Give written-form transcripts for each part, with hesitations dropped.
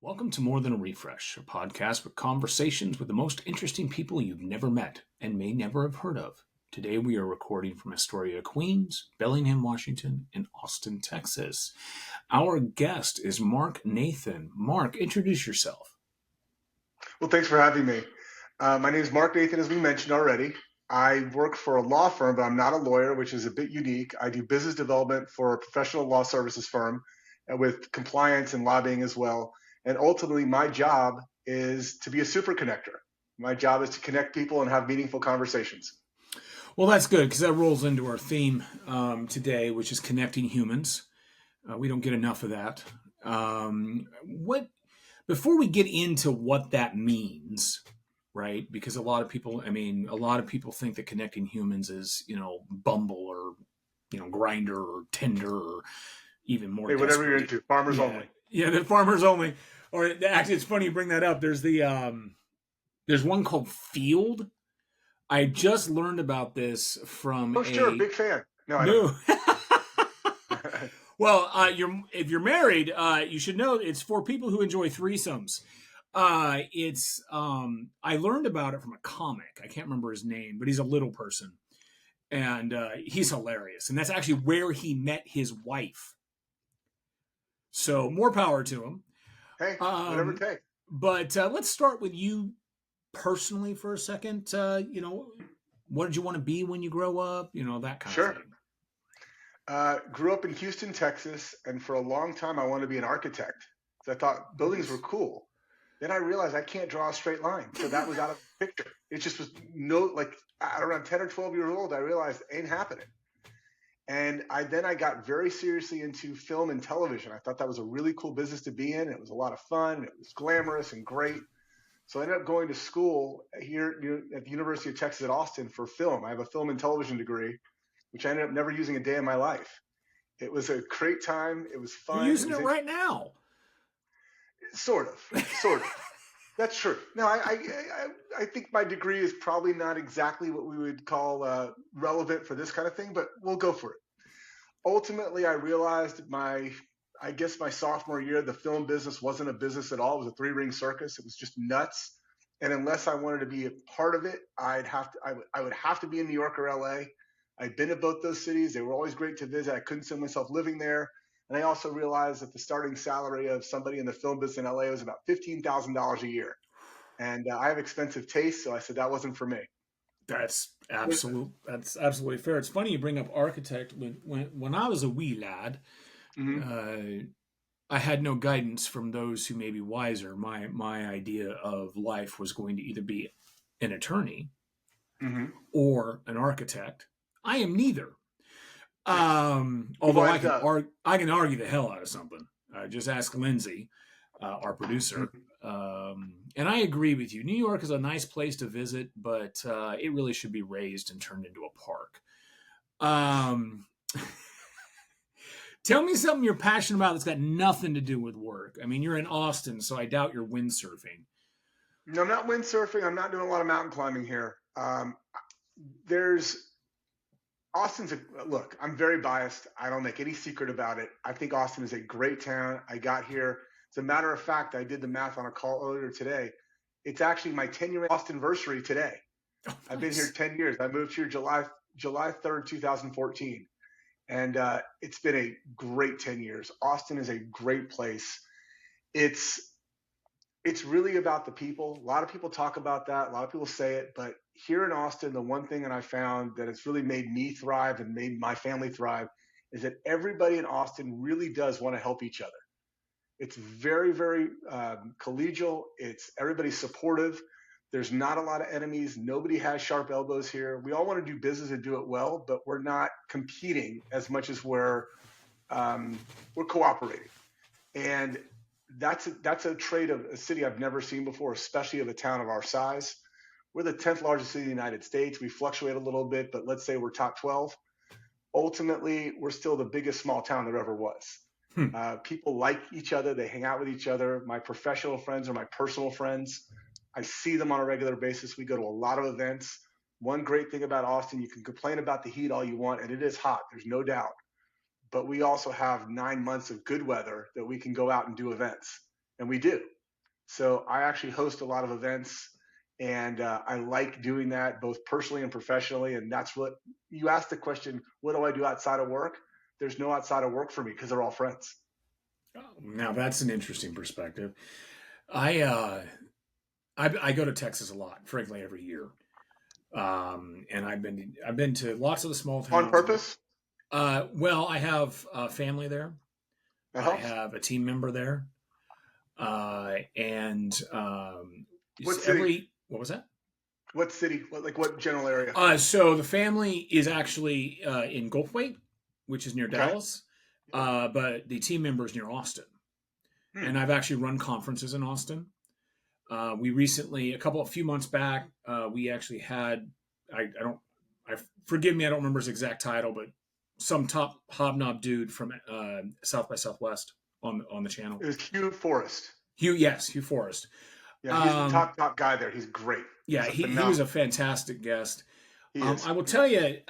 Welcome to More Than a Refresh, a podcast with conversations with the most interesting people you've never met and may never have heard of. Today we are recording from Astoria, Queens, Bellingham, Washington, and Austin, Texas. Our guest is Marc Nathan. Marc, introduce yourself. Well, thanks for having me. My name is Marc Nathan, as we mentioned already. I work for a law firm, but I'm not a lawyer, which is a bit unique. I do business development for a professional law services firm with compliance and lobbying as well. And ultimately, my job is to be a super connector. My job is to connect people and have meaningful conversations. Well, that's good because that rolls into our theme today, which is connecting humans. We don't get enough of that. Before we get into what that means, right? Because a lot of people think that connecting humans is, Bumble or, Grindr or Tinder or even more. Hey, whatever you're into, farmers only. Yeah, the farmers only. Or actually, it's funny you bring that up. There's there's one called Field. I just learned about this from sure, big fan. No, I don't. Well, if you're married, you should know it's for people who enjoy threesomes. I learned about it from a comic. I can't remember his name, but he's a little person, and he's hilarious. And that's actually where he met his wife. So more power to him. Hey, whatever it takes. But let's start with you personally for a second. What did you want to be when you grow up? That kind of thing. Grew up in Houston, Texas, and for a long time I wanted to be an architect. So I thought buildings were cool. Then I realized I can't draw a straight line. So that was out of the picture. It just was around 10 or 12 years old, I realized it ain't happening. And I got very seriously into film and television. I thought that was a really cool business to be in. It was a lot of fun. It was glamorous and great. So I ended up going to school here at the University of Texas at Austin for film. I have a film and television degree, which I ended up never using a day in my life. It was a great time. It was fun. You're using it right now. Sort of. That's true. No, I think my degree is probably not exactly what we would call relevant for this kind of thing, but we'll go for it. Ultimately, I realized my sophomore year, the film business wasn't a business at all. It was a three-ring circus. It was just nuts. And unless I wanted to be a part of it, I would have to be in New York or LA. I'd been to both those cities. They were always great to visit. I couldn't see myself living there. And I also realized that the starting salary of somebody in the film business in LA was about $15,000 a year. And I have expensive taste, so I said that wasn't for me. That's absolutely fair. It's funny you bring up architect. When I was a wee lad, I had no guidance from those who may be wiser. My idea of life was going to either be an attorney or an architect. I am neither. Although I can argue the hell out of something. Just ask Lindsay, our producer. And I agree with you. New York is a nice place to visit, but it really should be raised and turned into a park. Tell me something you're passionate about that's got nothing to do with work. I mean, you're in Austin, so I doubt you're windsurfing. No, I'm not windsurfing. I'm not doing a lot of mountain climbing here. Look, I'm very biased. I don't make any secret about it. I think Austin is a great town. I got here. As a matter of fact, I did the math on a call earlier today. It's actually my 10-year Austin-versary today. Oh, nice. I've been here 10 years. I moved here July 3rd, 2014. And it's been a great 10 years. Austin is a great place. It's really about the people. A lot of people talk about that. A lot of people say it. But here in Austin, the one thing that I found that has really made me thrive and made my family thrive is that everybody in Austin really does want to help each other. It's very, very collegial. Everybody's supportive. There's not a lot of enemies. Nobody has sharp elbows here. We all want to do business and do it well, but we're not competing as much as we're cooperating. And that's a trait of a city I've never seen before, especially of a town of our size. We're the 10th largest city in the United States. We fluctuate a little bit, but let's say we're top 12. Ultimately, we're still the biggest small town there ever was. People like each other. They hang out with each other. My professional friends are my personal friends. I see them on a regular basis. We go to a lot of events. One great thing about Austin, you can complain about the heat all you want, and it is hot. There's no doubt. But we also have 9 months of good weather that we can go out and do events. and we do. So I actually host a lot of events, and I like doing that both personally and professionally. And that's what you asked the question: what do I do outside of work? There's no outside of work for me because they're all friends. Now that's an interesting perspective. I uh, I go to Texas a lot, frankly, every year. And I've been to lots of the small On towns. purpose? Well, I have family there. That I helps. have a team member there, and What city? every what was that? What city? What general area? So the family is actually in Gulfway, which is near Okay. Dallas, Yeah. but the team member is near Austin, Hmm. and I've actually run conferences in Austin. We recently, a few months back, we actually had, I don't, I forgive me, I don't remember his exact title, but some top hobnob dude from South by Southwest on the channel. It was Hugh Forrest. Hugh Forrest. Yeah, he's the Um, top guy there. He's great. yeah, He's a he was phenomenal. a fantastic guest. He is. I will tell you,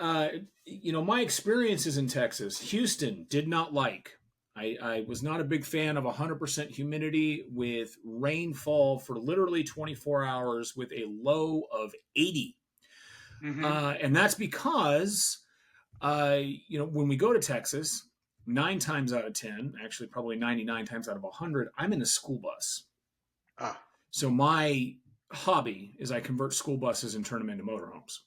my experiences in Texas, Houston did not like. I was not a big fan of 100% humidity with rainfall for literally 24 hours with a low of 80. Mm-hmm. And that's because, when we go to Texas, 9 times out of 10, actually probably 99 times out of 100, I'm in a school bus. Ah, So my hobby is I convert school buses and turn them into motorhomes.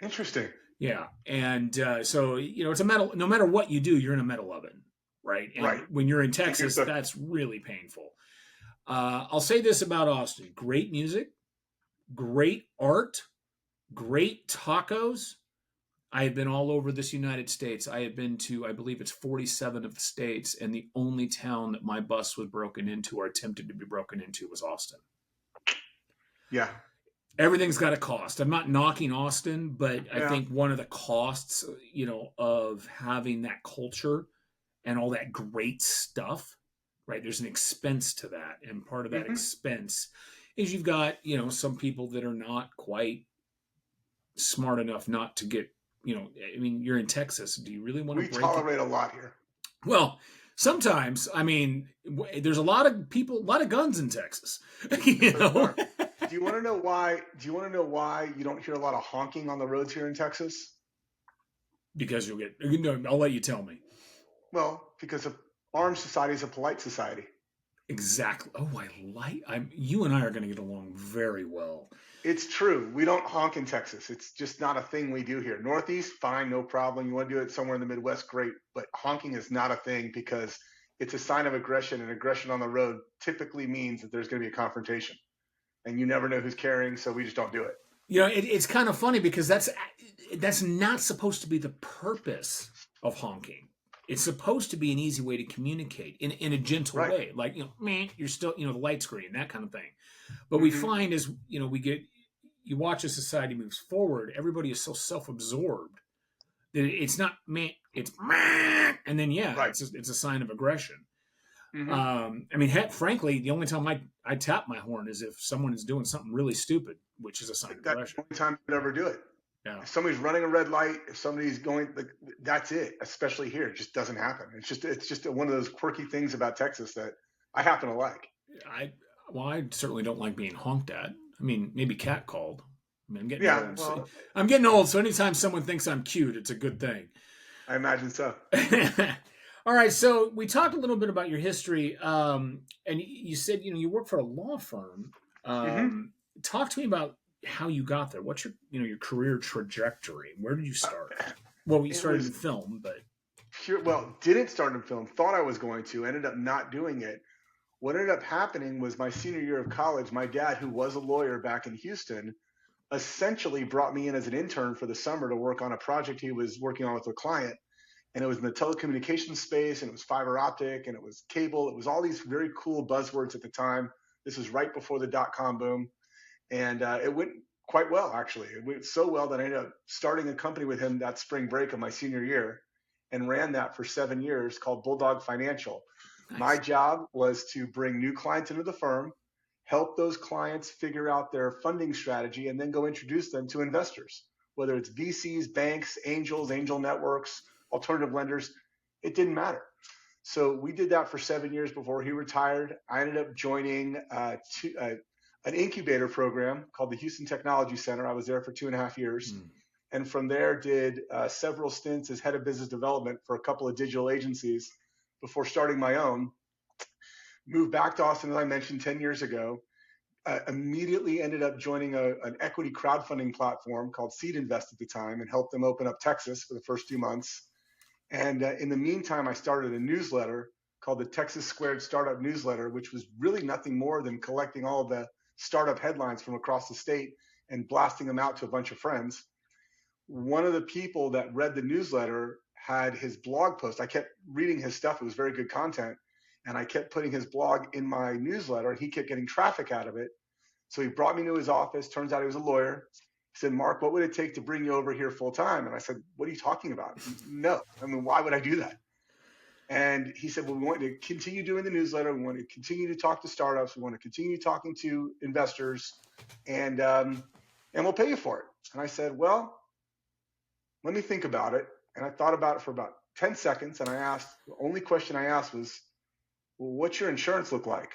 interesting. Yeah, and so it's a metal. No matter what you do, you're in a metal oven, right? And Right. when you're in And here's Texas, the that's really painful. I'll say this about Austin: great music, great art, great tacos. I have been all over this United States. I have been to, I believe it's 47 of the states, and the only town that my bus was broken into or attempted to be broken into was Austin. yeah. Everything's got a cost. I'm not knocking Austin, but I Yeah. think one of the costs, of having that culture and all that great stuff, right? There's an expense to that. And part of that Mm-hmm. expense is you've got, some people that are not quite smart enough not to get, I mean, you're in Texas. Do you really want to We break it? tolerate a lot here. Well, sometimes, I mean, there's a lot of people, a lot of guns in Texas, Do you want to know why? Do you want to know why you don't hear a lot of honking on the roads here in Texas? because you'll get, I'll let you tell me. Well, because a armed society is a polite society. Exactly. Oh, you and I are going to get along very well. It's true. We don't honk in Texas. It's just not a thing we do here. Northeast, fine, no problem. You want to do it somewhere in the Midwest, great. But honking is not a thing because it's a sign of aggression, and aggression on the road typically means that there's going to be a confrontation. And you never know who's carrying, so we just don't do it. It's kind of funny because that's not supposed to be the purpose of honking. It's supposed to be an easy way to communicate in a gentle Right. way, like man, you're still the light screen, that kind of thing. But we Mm-hmm. find as you watch as society moves forward, everybody is so self-absorbed that it's not man, it's man, and then Right. it's a sign of aggression. Mm-hmm. I mean, frankly, the only time I tap my horn is if someone is doing something really stupid, which is a sign of That's aggression. the only time you'd ever do it. Yeah. If somebody's running a red light, if somebody's going, that's it. Especially here, it just doesn't happen. It's just one of those quirky things about Texas that I happen to like. I certainly don't like being honked at. I mean, maybe catcalled. I mean, I'm getting Yeah, old. well, I'm getting old, so anytime someone thinks I'm cute, it's a good thing. I imagine so. All right, so we talked a little bit about your history, and you said you work for a law firm. Mm-hmm. Talk to me about how you got there. What's your career trajectory? Where did you start? Well, you started in film, but didn't start in film. Thought I was going to. Ended up not doing it. What ended up happening was my senior year of college. My dad, who was a lawyer back in Houston, essentially brought me in as an intern for the summer to work on a project he was working on with a client. And it was in the telecommunications space, and it was fiber optic, and it was cable. It was all these very cool buzzwords at the time. This was right before the dot-com boom. And it went quite well, actually. It went so well that I ended up starting a company with him that spring break of my senior year and ran that for 7 years called Bulldog Financial. nice. My job was to bring new clients into the firm, help those clients figure out their funding strategy, and then go introduce them to investors, whether it's VCs, banks, angels, angel networks, alternative lenders. It didn't matter. So we did that for 7 years before he retired. I ended up joining an incubator program called the Houston Technology Center. I was there for 2.5 years. And from there did several stints as head of business development for a couple of digital agencies before starting my own. Moved back to Austin, as I mentioned, 10 years ago. Immediately ended up joining an equity crowdfunding platform called Seed Invest at the time and helped them open up Texas for the first 2 months. And in the meantime, I started a newsletter called the Texas Squared Startup Newsletter, which was really nothing more than collecting all of the startup headlines from across the state and blasting them out to a bunch of friends. One of the people that read the newsletter had his blog post. I kept reading his stuff. It was very good content. And I kept putting his blog in my newsletter, and he kept getting traffic out of it. So he brought me to his office. Turns out he was a lawyer. He said, Mark, what would it take to bring you over here full time? And I said, what are you talking about? No. I mean, why would I do that? And he said, well, we want to continue doing the newsletter. We want to continue to talk to startups. We want to continue talking to investors, and we'll pay you for it. And I said, well, let me think about it. And I thought about it for about 10 seconds. And the only question I asked was, well, what's your insurance look like?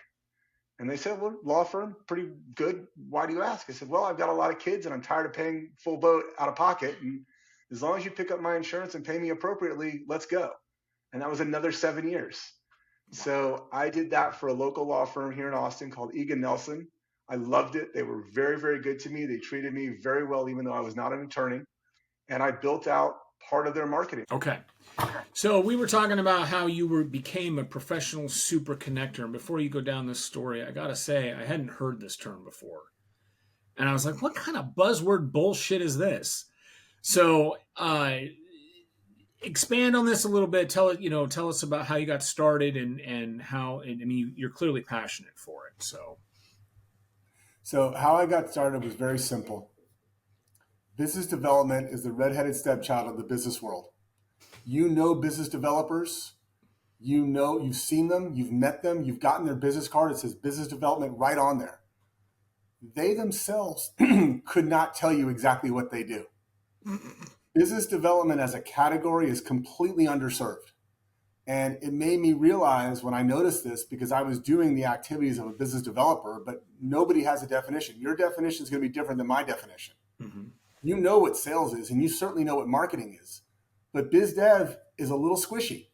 And they said, well, law firm, pretty good. Why do you ask? I said, well, I've got a lot of kids and I'm tired of paying full boat out of pocket. And as long as you pick up my insurance and pay me appropriately, let's go. And that was another 7 years. So I did that for a local law firm here in Austin called Egan Nelson. I loved it. They were very, very good to me. They treated me very well, even though I was not an attorney. And I built out part of their marketing. Okay. So we were talking about how you became a professional super connector. And before you go down this story, I got to say, I hadn't heard this term before. And I was like, what kind of buzzword bullshit is this? So expand on this a little bit. Tell us about how you got started and how, I mean, you're clearly passionate for it. So how I got started was very simple. Business development is the redheaded stepchild of the business world. You know business developers, you've seen them, you've met them, you've gotten their business card. It says business development right on there. They themselves could not tell you exactly what they do. Business development as a category is completely underserved. And it made me realize when I noticed this, because I was doing the activities of a business developer, but nobody has a definition. Your definition is going to be different than my definition. Mm-hmm. You know what sales is, and you certainly know what marketing is. But biz dev is a little squishy.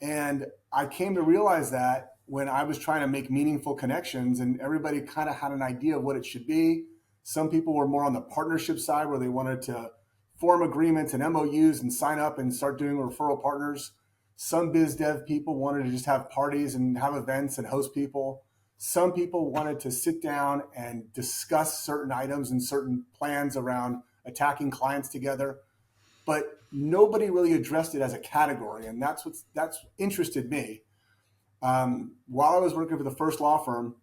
And I came to realize that when I was trying to make meaningful connections, and everybody kind of had an idea of what it should be. Some people were more on the partnership side where they wanted to form agreements and MOUs and sign up and start doing referral partners. Some biz dev people wanted to just have parties and have events and host people. Some people wanted to sit down and discuss certain items and certain plans around attacking clients together. But nobody really addressed it as a category, and that's interested me. While I was working for the first law firm,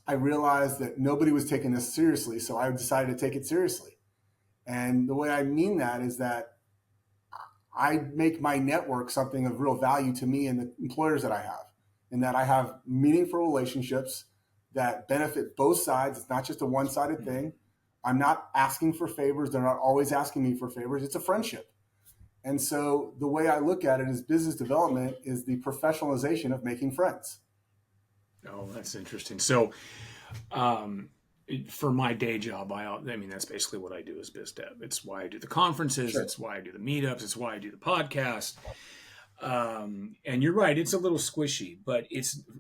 I realized that nobody was taking this seriously, so I decided to take it seriously. And the way I mean that is that I make my network something of real value to me and the employers that I have, and that I have meaningful relationships that benefit both sides. It's not just a one-sided thing. I'm not asking for favors. They're not always asking me for favors. It's a friendship. And so the way I look at it is business development is the professionalization of making friends. Oh, that's interesting. So for my day job, I mean, that's basically what I do is biz dev. It's why I do the conferences. Sure. It's why I do the meetups. It's why I do the podcast. And you're right. It's a little squishy, but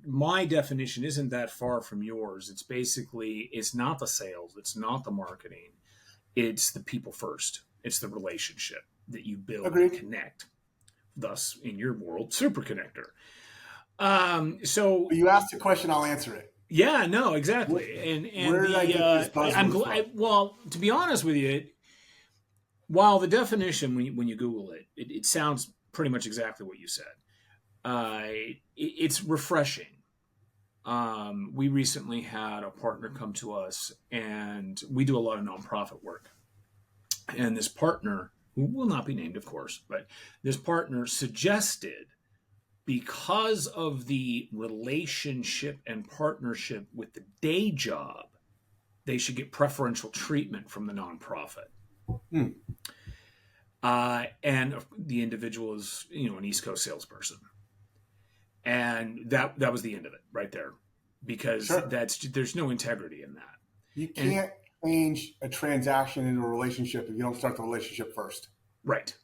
my definition isn't that far from yours. It's basically, it's not the sales. It's not the marketing. It's the people first. It's the relationship that you build and connect. Thus, in your world, super connector. So you asked a question, I'll answer it. Yeah, no, exactly. And where did I get this buzzword from? Well, to be honest with you, while the definition, when you Google it sounds pretty much exactly what you said. It's refreshing. We recently had a partner come to us, and we do a lot of nonprofit work. And this partner, who will not be named, of course, but this partner suggested, because of the relationship and partnership with the day job, they should get preferential treatment from the nonprofit. And the individual is, an East Coast salesperson. And that was the end of it right there, because Sure. there's no integrity in that. You can't change a transaction into a relationship if you don't start the relationship first. Right.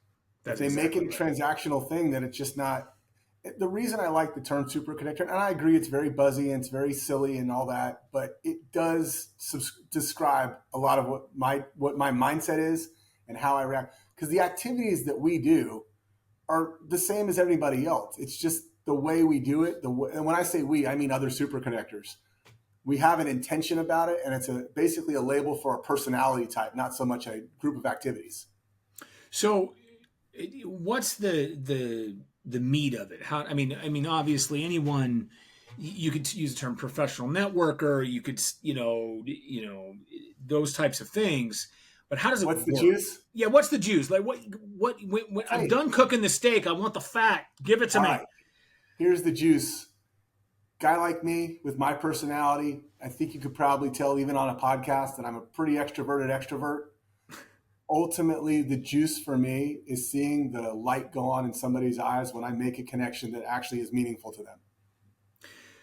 If they make it a transactional thing, then it's just not. The reason I like the term super connector, and I agree it's very buzzy and it's very silly and all that, but it does describe a lot of what my mindset is and how I react. Because the activities that we do are the same as everybody else. It's just the way we do it. And when I say we, I mean other super connectors. We have an intention about it, and it's basically a label for a personality type, not so much a group of activities. So, what's the meat of it? How? I mean, obviously, anyone, you could use the term professional networker. You could, those types of things. But how does it What's work? the juice? Yeah, what's the juice? Like what I'm done cooking the steak. I want the fat. Give it to me. Right. Here's the juice. Guy like me with my personality, I think you could probably tell even on a podcast that I'm a pretty extroverted extrovert. Ultimately, the juice for me is seeing the light go on in somebody's eyes when I make a connection that actually is meaningful to them.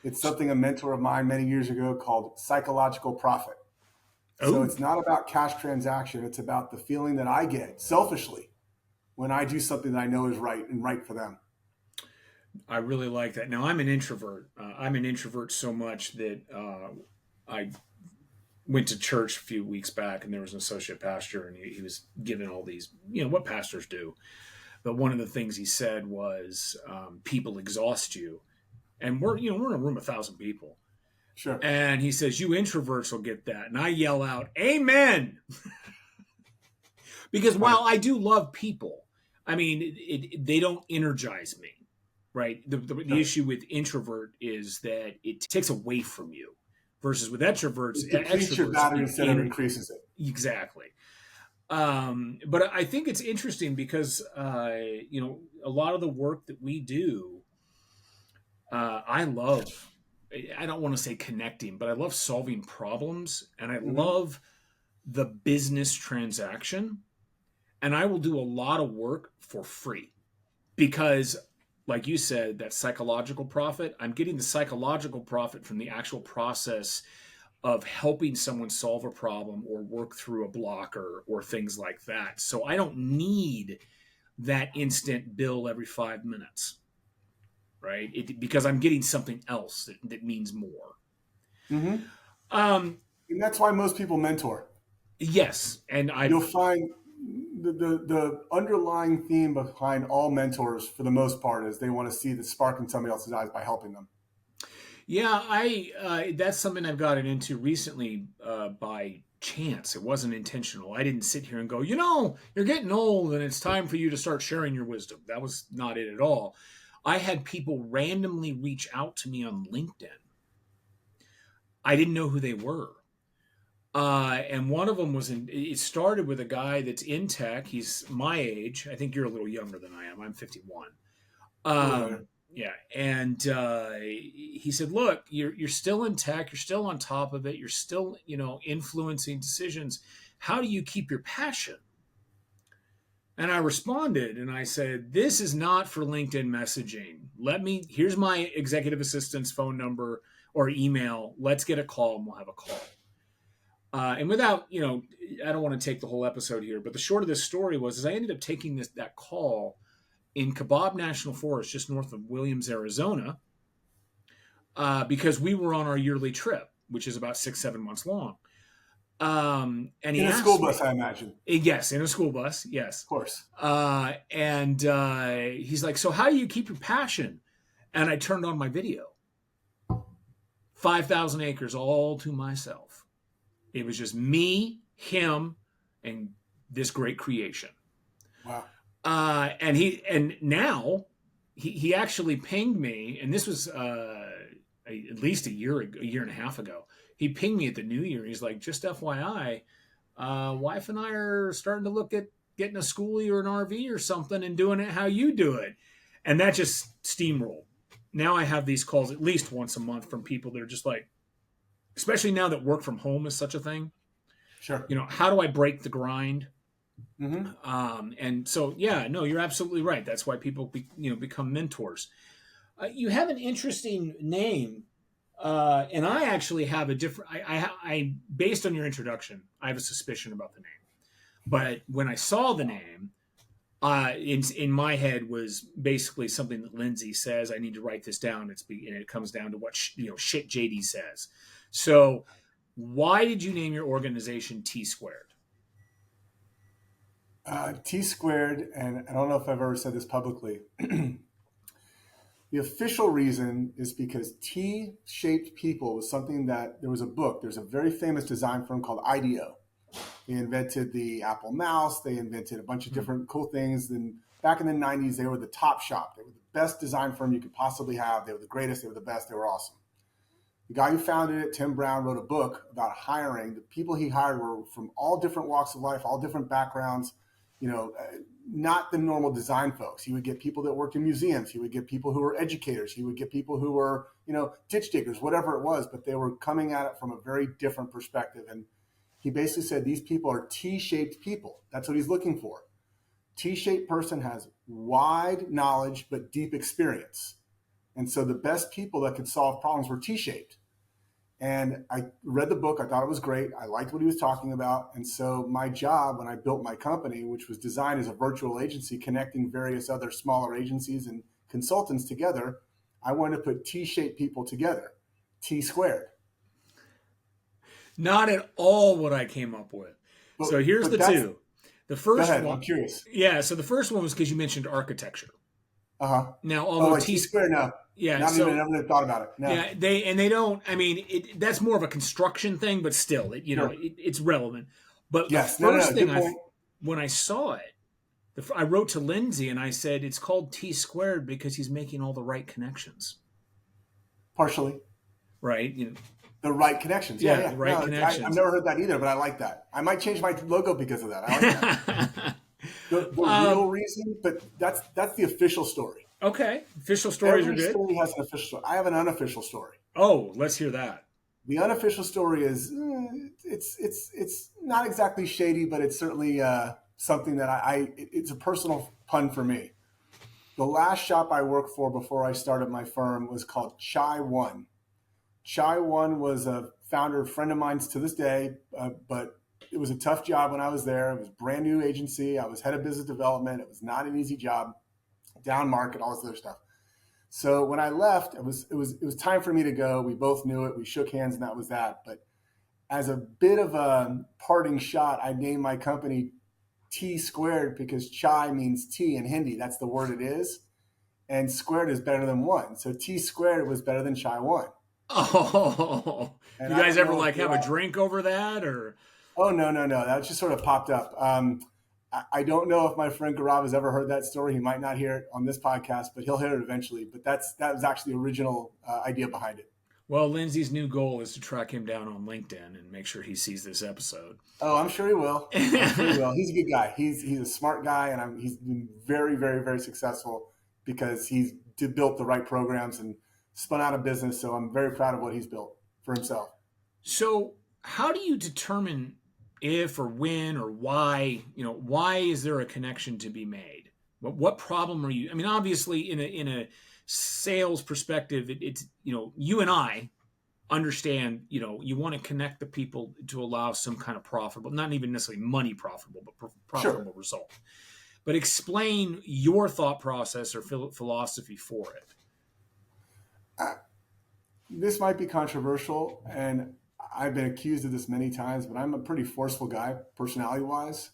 It's something a mentor of mine many years ago called psychological profit. So it's not about cash transaction. It's about the feeling that I get selfishly when I do something that I know is right and right for them. I really like that. Now, I'm an introvert. I'm an introvert so much that I went to church a few weeks back, and there was an associate pastor, and he was giving all these, what pastors do. But one of the things he said was, people exhaust you. And we're in a room of 1,000 people. Sure. And he says, you introverts will get that. And I yell out, amen. Because while I do love people, I mean, they don't energize me. Right. The issue with introvert is that it takes away from you, versus with extroverts. It depletes your battery instead of increases it. Exactly. But I think it's interesting because, a lot of the work that we do, I love, I don't want to say connecting, but I love solving problems, and I love the business transaction, and I will do a lot of work for free because, like you said, that psychological profit, I'm getting the psychological profit from the actual process of helping someone solve a problem or work through a blocker or things like that. So I don't need that instant bill every 5 minutes, right? Because I'm getting something else that means more. Mm-hmm. And that's why most people mentor. Yes. And you'll find the underlying theme behind all mentors, for the most part, is they want to see the spark in somebody else's eyes by helping them. Yeah, that's something I've gotten into recently by chance. It wasn't intentional. I didn't sit here and go, you're getting old and it's time for you to start sharing your wisdom. That was not it at all. I had people randomly reach out to me on LinkedIn. I didn't know who they were. And one of them it started with a guy that's in tech. He's my age. I think you're a little younger than I am. I'm 51. Yeah. And he said, look, you're still in tech. You're still on top of it. You're still, influencing decisions. How do you keep your passion? And I responded and I said, this is not for LinkedIn messaging. Here's my executive assistant's phone number or email. Let's get a call and we'll have a call. And without, I don't want to take the whole episode here, but the short of this story was I ended up taking that call in Kebab National Forest, just north of Williams, Arizona, because we were on our yearly trip, which is about 6-7 months long. And he in a school bus, I imagine. Yes, in a school bus. Yes, of course. And he's like, "So how do you keep your passion?" And I turned on my video. 5,000 acres all to myself. It was just me, him, and this great creation. Wow. And now he actually pinged me, and this was at least a year and a half ago. He pinged me at the New Year. He's like, just FYI, wife and I are starting to look at getting a schoolie or an RV or something and doing it how you do it. And that just steamrolled. Now I have these calls at least once a month from people that are just like, especially now that work from home is such a thing. Sure. How do I break the grind? Mm-hmm. And so, yeah, no, you're absolutely right. That's why people, become mentors. You have an interesting name, and I actually have a different. I based on your introduction, I have a suspicion about the name. But when I saw the name, in my head was basically something that Lindsay says. I need to write this down. And it comes down to what shit JD says. So, why did you name your organization T Squared? T squared, and I don't know if I've ever said this publicly. The official reason is because T-shaped people was something that there was a book. There's a very famous design firm called IDEO. They invented the Apple mouse. They invented a bunch of different cool things. And back in the 90s, they were the top shop. They were the best design firm you could possibly have. They were the greatest. They were the best. They were awesome. The guy who founded it, Tim Brown, wrote a book about hiring. The people he hired were from all different walks of life, all different backgrounds, not the normal design folks. He would get people that worked in museums. He would get people who were educators. He would get people who were, ditch diggers, whatever it was, but they were coming at it from a very different perspective. And he basically said, these people are T-shaped people. That's what he's looking for. T-shaped person has wide knowledge, but deep experience. And so the best people that could solve problems were T-shaped. And I read the book. I thought it was great. I liked what he was talking about. And so my job when I built my company, which was designed as a virtual agency connecting various other smaller agencies and consultants together, I wanted to put T-shaped people together, T squared. Not at all what I came up with. So here's the two. The first one. I'm curious. Yeah. So the first one was because you mentioned architecture. Now, although T squared now. Yeah, not even never thought about it. No. Yeah, they don't. I mean, that's more of a construction thing, but still, it's relevant. But yes, the first thing when I saw it, I wrote to Lindsay and I said it's called T squared because he's making all the right connections. Partially, right? The right connections. Yeah. Right connections. I've never heard that either, but I like that. I might change my logo because of that. I like that. the real reason, but that's the official story. Okay. Official stories are good. Every story has an official story. I have an unofficial story. Oh, let's hear that. The unofficial story is it's not exactly shady, but it's certainly something that it's a personal pun for me. The last shop I worked for before I started my firm was called Chai One. Chai One was a founder, friend of mine to this day, but it was a tough job when I was there. It was a brand new agency. I was head of business development. It was not an easy job. Down market, all this other stuff. So when I left, it was time for me to go. We both knew it. We shook hands, and that was that. But as a bit of a parting shot, I named my company T squared because chai means tea in Hindi. That's the word it is, and squared is better than one. So T squared was better than Chai One. Oh, and you guys ever have a drink over that, or? Oh no. That just sort of popped up. I don't know if my friend Gaurav has ever heard that story. He might not hear it on this podcast, but he'll hear it eventually. But that was actually the original idea behind it. Well, Lindsay's new goal is to track him down on LinkedIn and make sure he sees this episode. Oh, I'm sure he will. He's a good guy. He's a smart guy, and he's been very, very, very successful because he's built the right programs and spun out a business. So I'm very proud of what he's built for himself. So how do you determine if or when or why is there a connection to be made? What problem are you? I mean, obviously, in a sales perspective, it's you and I understand. You want to connect the people to allow some kind of profitable, not even necessarily money profitable, but profitable result. But explain your thought process or philosophy for it. This might be controversial, and I've been accused of this many times, but I'm a pretty forceful guy, personality-wise.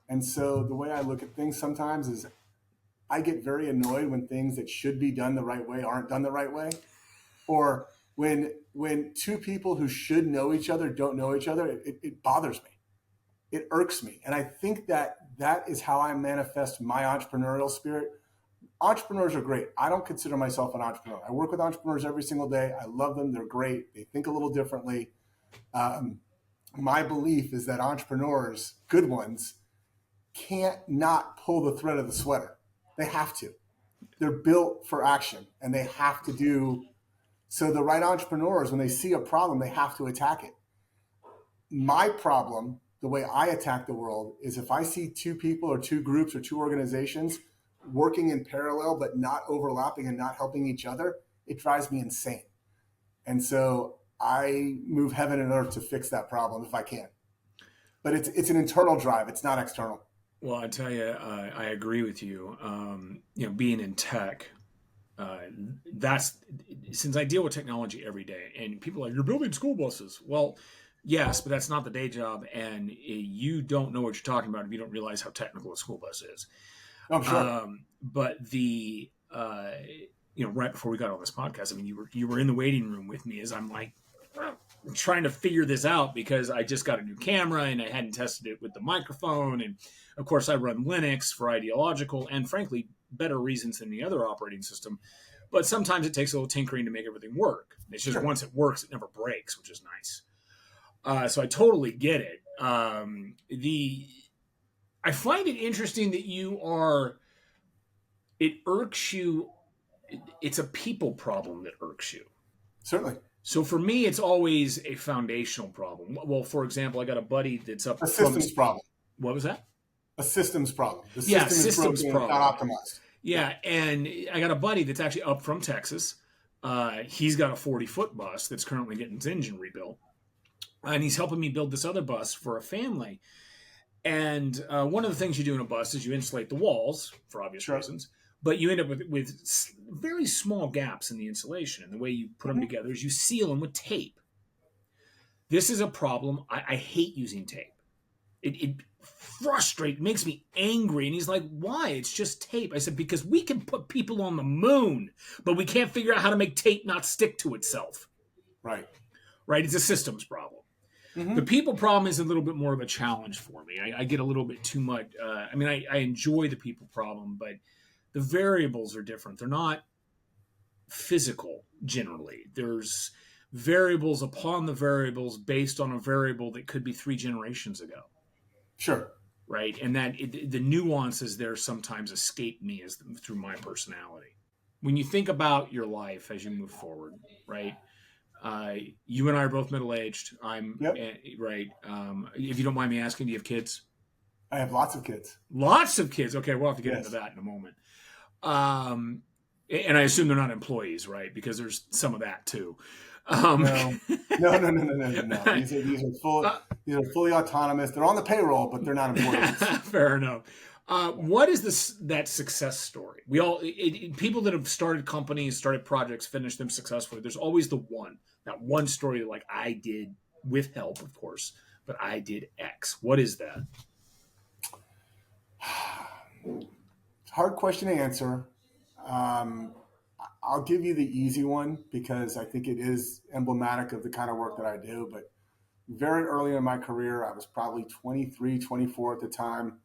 And so the way I look at things sometimes is I get very annoyed when things that should be done the right way aren't done the right way. Or when two people who should know each other don't know each other, it bothers me. It irks me. And I think that is how I manifest my entrepreneurial spirit. Entrepreneurs are great. I don't consider myself an entrepreneur. I work with entrepreneurs every single day. I love them. They're great. They think a little differently. My belief is that entrepreneurs, good ones, can't not pull the thread of the sweater. They have to. They're built for action, and they have to do. So the right entrepreneurs, when they see a problem, they have to attack it. My problem, the way I attack the world, is if I see two people or two groups or two organizations working in parallel but not overlapping and not helping each other, it drives me insane. And so I move heaven and earth to fix that problem if I can. But it's an internal drive. It's not external. Well, I tell you, I agree with you. Being in tech, that's since I deal with technology every day, and people are like, you're building school buses. Well, yes, but that's not the day job, and you don't know what you're talking about if you don't realize how technical a school bus is. I'm sure. But right before we got on this podcast, I mean, you were in the waiting room with me as I'm like trying to figure this out because I just got a new camera and I hadn't tested it with the microphone, and of course I run Linux for ideological and frankly better reasons than the other operating system. But sometimes it takes a little tinkering to make everything work. It's just once it works, it never breaks, which is nice. So I totally get it. I find it interesting that it irks you. It's a people problem that irks you. Certainly. So for me, it's always a foundational problem. Well, for example, I got a buddy that's up. A systems problem. What was that? A systems problem. The system is broken, problem. Not optimized. Yeah, and I got a buddy that's actually up from Texas. He's got a 40-foot bus that's currently getting its engine rebuilt. And he's helping me build this other bus for a family. And one of the things you do in a bus is you insulate the walls for obvious reasons, but you end up with very small gaps in the insulation. And the way you put them together is you seal them with tape. This is a problem. I hate using tape. It frustrates, makes me angry. And he's like, why? It's just tape. I said, because we can put people on the moon, but we can't figure out how to make tape not stick to itself. Right. It's a systems problem. Mm-hmm. The people problem is a little bit more of a challenge for me. I get a little bit too much. I enjoy the people problem, but the variables are different. They're not physical generally. There's variables upon the variables based on a variable that could be 3 generations ago. Sure. Right. And the nuances there sometimes escape me through my personality. When you think about your life as you move forward, right? You and I are both middle-aged. Right. If you don't mind me asking, do you have kids? I have lots of kids. Lots of kids. Okay, we'll have to get into that in a moment. And I assume they're not employees, right? Because there's some of that too. No. These are fully autonomous. They're on the payroll, but they're not employees. Fair enough. What is that success story? We all people that have started companies, started projects, finished them successfully. There's always that one story like I did with help, of course, but I did X. What is that? It's a hard question to answer. I'll give you the easy one because I think it is emblematic of the kind of work that I do. But very early in my career, I was probably 23, 24 at the time.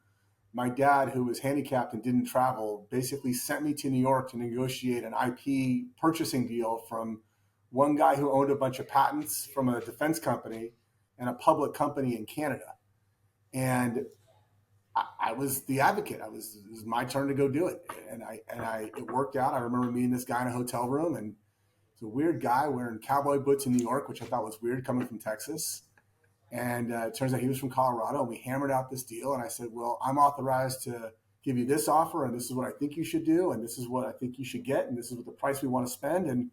My dad, who was handicapped and didn't travel, basically sent me to New York to negotiate an IP purchasing deal from one guy who owned a bunch of patents from a defense company and a public company in Canada. And I was the advocate. It was my turn to go do it. And it worked out. I remember meeting this guy in a hotel room, and it's a weird guy wearing cowboy boots in New York, which I thought was weird coming from Texas. And it turns out he was from Colorado, and we hammered out this deal. And I said, well, I'm authorized to give you this offer, and this is what I think you should do, and this is what I think you should get, and this is what the price we want to spend. And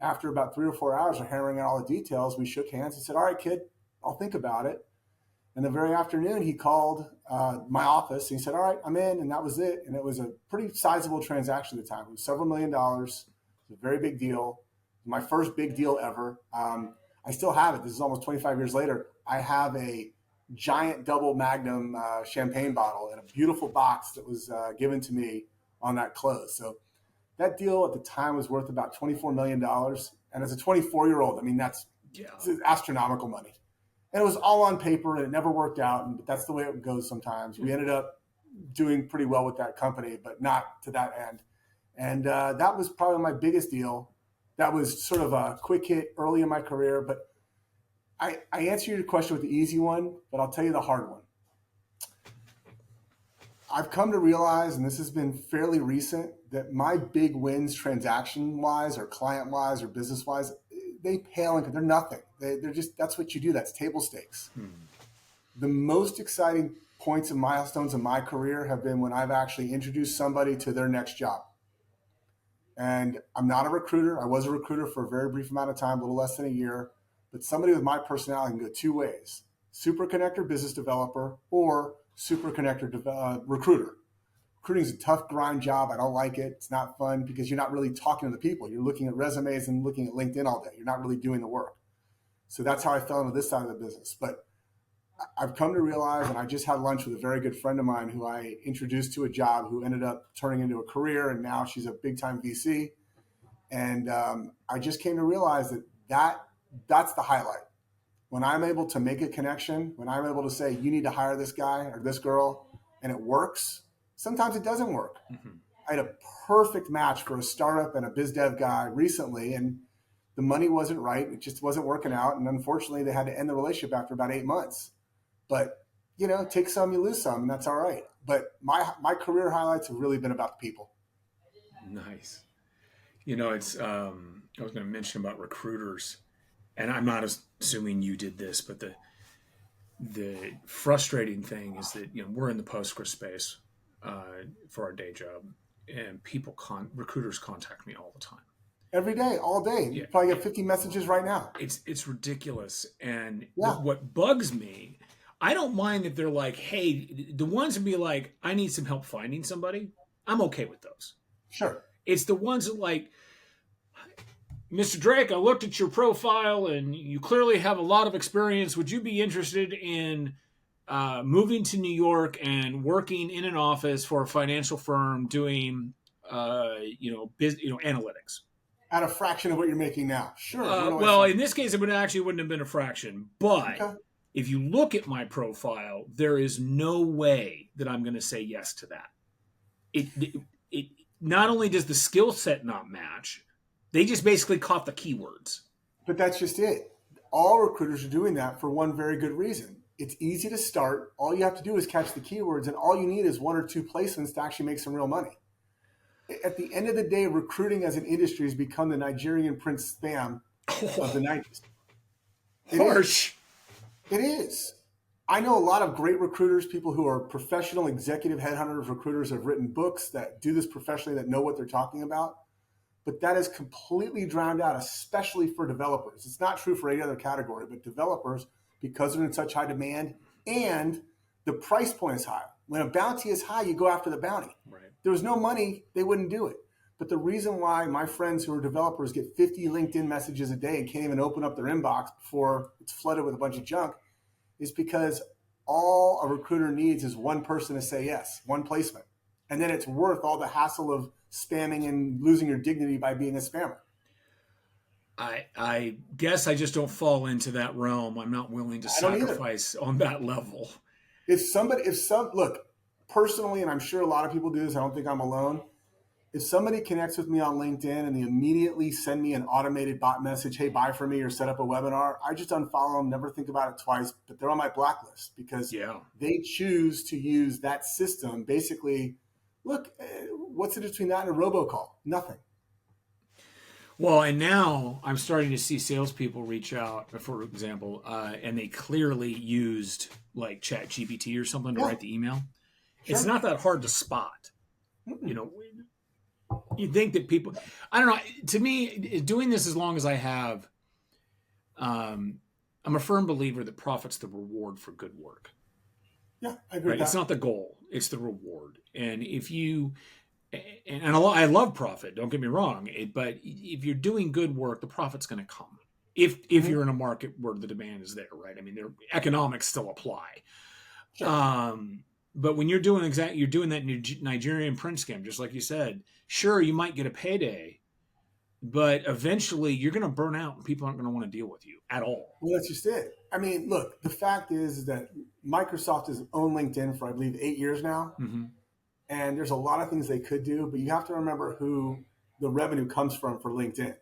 after about 3 or 4 hours of hammering out all the details, we shook hands and said, all right, kid, I'll think about it. And the very afternoon, he called my office, and he said, all right, I'm in, and that was it. And it was a pretty sizable transaction at the time. It was several $1 million. It was a very big deal. My first big deal ever. I still have it. This is almost 25 years later. I have a giant double Magnum champagne bottle in a beautiful box that was given to me on that close. So that deal at the time was worth about $24 million. And as a 24-year-old, I mean, that's astronomical money. And it was all on paper, and it never worked out. But that's the way it goes sometimes. We ended up doing pretty well with that company, but not to that end. And that was probably my biggest deal. That was sort of a quick hit early in my career. But I answer your question with the easy one, but I'll tell you the hard one. I've come to realize, and this has been fairly recent, that my big wins transaction-wise or client-wise or business-wise, they pale in, they're nothing. They're just, that's what you do. That's table stakes. The most exciting points and milestones in my career have been when I've actually introduced somebody to their next job. And I'm not a recruiter. I was a recruiter for a very brief amount of time, a little less than a year. But somebody with my personality can go two ways: super connector, business developer, or super connector recruiter. Recruiting is a tough grind job. I don't like it. It's not fun because you're not really talking to the people. You're looking at resumes and looking at LinkedIn all day. You're not really doing the work. So that's how I fell into this side of the business. But I've come to realize, and I just had lunch with a very good friend of mine who I introduced to a job who ended up turning into a career, and now she's a big-time VC. And I just came to realize that's the highlight. When I'm able to make a connection, when I'm able to say, you need to hire this guy or this girl, and it works. Sometimes it doesn't work. Mm-hmm. I had a perfect match for a startup and a biz dev guy recently, and the money wasn't right. It just wasn't working out. And unfortunately, they had to end the relationship after about 8 months. But, take some, you lose some, and that's all right. But my career highlights have really been about the people. Nice. It's I was going to mention about recruiters, and I'm not assuming you did this, but the frustrating thing is that we're in the Postgres space for our day job, and recruiters contact me all the time, every day, all day. You probably get 50 messages right now. It's ridiculous, and what bugs me, I don't mind that they're like, hey, the ones that be like, I need some help finding somebody. I'm okay with those. Sure. It's the ones that like, Mr. Drake, I looked at your profile and you clearly have a lot of experience. Would you be interested in moving to New York and working in an office for a financial firm doing, analytics? At a fraction of what you're making now. Sure. Well, in this case, wouldn't have been a fraction. But if you look at my profile, there is no way that I'm going to say yes to that. It not only does the skill set not match, they just basically caught the keywords. But that's just it. All recruiters are doing that for one very good reason. It's easy to start. All you have to do is catch the keywords, and all you need is 1 or 2 placements to actually make some real money. At the end of the day, recruiting as an industry has become the Nigerian Prince spam of the 90s. Harsh. It is. I know a lot of great recruiters, people who are professional executive headhunters, recruiters have written books that do this professionally, that know what they're talking about. But that is completely drowned out, especially for developers. It's not true for any other category, but developers, because they're in such high demand and the price point is high. When a bounty is high, you go after the bounty. Right. If there was no money, they wouldn't do it. But the reason why my friends who are developers get 50 LinkedIn messages a day and can't even open up their inbox before it's flooded with a bunch of junk is because all a recruiter needs is one person to say yes, one placement. And then it's worth all the hassle of spamming and losing your dignity by being a spammer. I guess I just don't fall into that realm. I'm not willing to sacrifice on that level. Look, personally, and I'm sure a lot of people do this, I don't think I'm alone. If somebody connects with me on LinkedIn and they immediately send me an automated bot message, hey, buy for me or set up a webinar, I just unfollow them, never think about it twice, but they're on my blacklist because they choose to use that system. Basically, look, what's the difference between that and a robocall? Nothing. Well, and now I'm starting to see salespeople reach out, for example, and they clearly used like ChatGPT or something to write the email. Sure. It's not that hard to spot. Mm-mm. You think that people, I don't know, to me, doing this as long as I have, I'm a firm believer that profit's the reward for good work. Yeah, I agree with that. It's not the goal, it's the reward. And if you, and I love profit, don't get me wrong, but if you're doing good work, the profit's going to come. If you're in a market where the demand is there, right? I mean, their economics still apply. Sure. But when you're doing that Nigerian Prince scam, just like you said, sure, you might get a payday, but eventually you're going to burn out and people aren't going to want to deal with you at all. Well, that's just it. I mean, look, the fact is that Microsoft has owned LinkedIn for, I believe, 8 years now. Mm-hmm. And there's a lot of things they could do, but you have to remember who the revenue comes from for LinkedIn.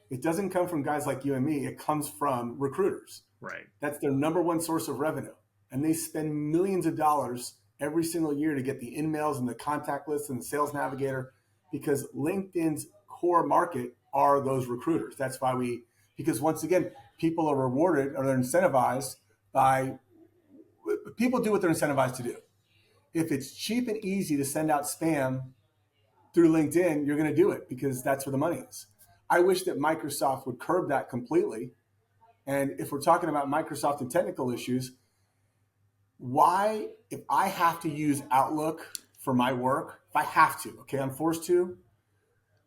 It doesn't come from guys like you and me. It comes from recruiters. Right. That's their number one source of revenue. And they spend millions of dollars every single year to get the emails and the contact lists and the sales navigator, because LinkedIn's core market are those recruiters. That's why because once again, people are rewarded or they're incentivized by people do what they're incentivized to do. If it's cheap and easy to send out spam through LinkedIn, you're going to do it because that's where the money is. I wish that Microsoft would curb that completely. And if we're talking about Microsoft and technical issues, why, if I have to use Outlook for my work, if I have to, okay, I'm forced to,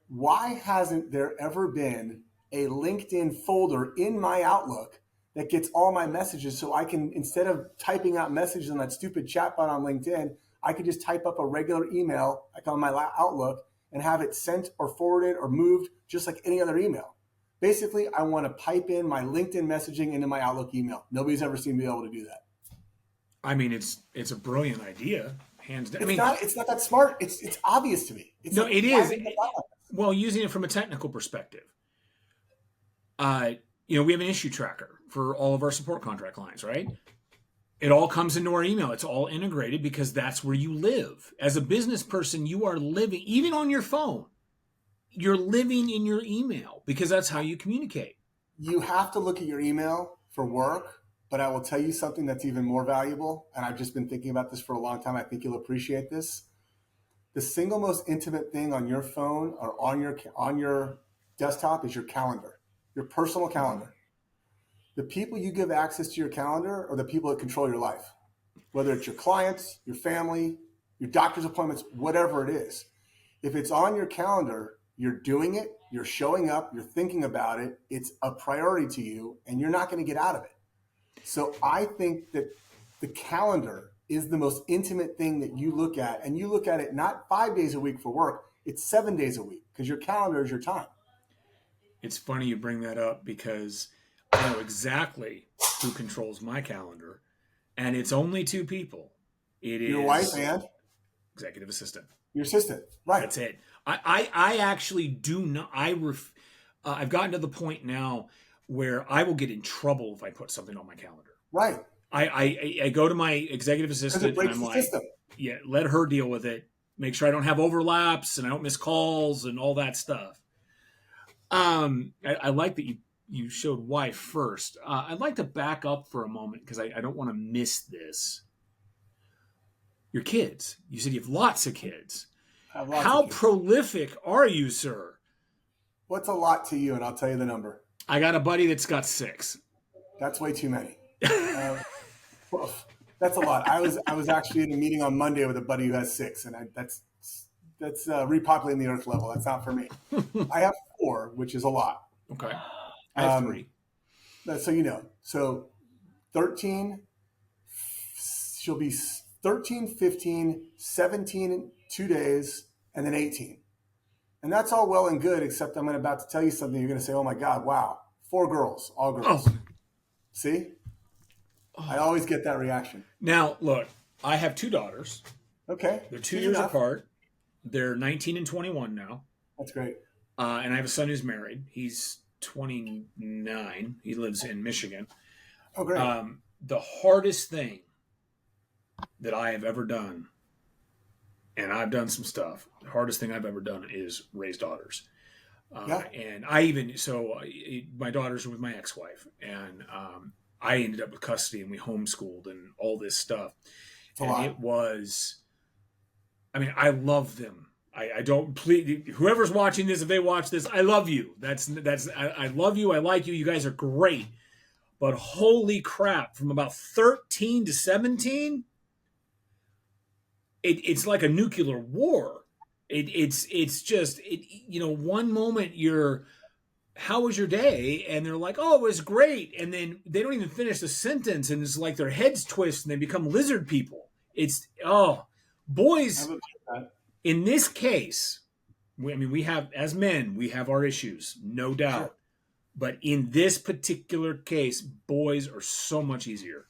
why hasn't there ever been a LinkedIn folder in my Outlook that gets all my messages so I can, instead of typing out messages on that stupid chatbot on LinkedIn, I could just type up a regular email like on my Outlook and have it sent or forwarded or moved just like any other email. Basically, I want to pipe in my LinkedIn messaging into my Outlook email. Nobody's ever seen me able to do that. I mean, it's a brilliant idea, hands down. It's not that smart. It's obvious to me. No, it is. Well, using it from a technical perspective, we have an issue tracker for all of our support contract clients, right? It all comes into our email. It's all integrated because that's where you live. As a business person, you are living, even on your phone, you're living in your email because that's how you communicate. You have to look at your email for work, but I will tell you something that's even more valuable. And I've just been thinking about this for a long time. I think you'll appreciate this. The single most intimate thing on your phone or on your desktop is your calendar, your personal calendar. The people you give access to your calendar are the people that control your life, whether it's your clients, your family, your doctor's appointments, whatever it is. If it's on your calendar, you're doing it, you're showing up, you're thinking about it, it's a priority to you, and you're not going to get out of it. So I think that the calendar is the most intimate thing that you look at, and you look at it not 5 days a week for work, it's 7 days a week because your calendar is your time. It's funny you bring that up because I know exactly who controls my calendar, and it's only two people. It is your wife and executive assistant. Your assistant, right? That's it. I actually do not. I've gotten to the point now where I will get in trouble if I put something on my calendar. Right. I go to my executive assistant and I'm like, system. Yeah, let her deal with it. Make sure I don't have overlaps and I don't miss calls and all that stuff. I like that you showed why first. I'd like to back up for a moment because I don't want to miss this. Your kids. You said you have lots of kids. How prolific are you, sir? What's a lot to you? And I'll tell you the number. I got a buddy that's got 6. That's way too many. That's a lot. I was actually in a meeting on Monday with a buddy who has 6, and that's repopulating the earth level. That's not for me. I have 4, which is a lot. Okay. I have 3. So you know. So 13, she'll be 13, 15, 17 in 2 days, and then 18. And that's all well and good, except I'm about to tell you something. You're going to say, oh my God, wow. 4 girls, all girls. Oh. See? Oh. I always get that reaction. Now, look, I have 2 daughters. Okay. They're 2 years apart. They're 19 and 21 now. That's great. And I have a son who's married. He's 29. He lives in Michigan. Oh, great. The hardest thing that I have ever done, and I've done some stuff, the hardest thing I've ever done is raise daughters. And my daughters are with my ex-wife, and I ended up with custody, and we homeschooled and all this stuff. It was, I love them. I don't please whoever's watching this, if they watch this, I love you. I love you. I like you. You guys are great. But holy crap, from about 13 to 17, it's like a nuclear war. It's just one moment how was your day? And they're like, oh, it was great. And then they don't even finish the sentence, and it's like their heads twist and they become lizard people. Boys. In this case, we have, as men, we have our issues, no doubt. Sure. But in this particular case, boys are so much easier.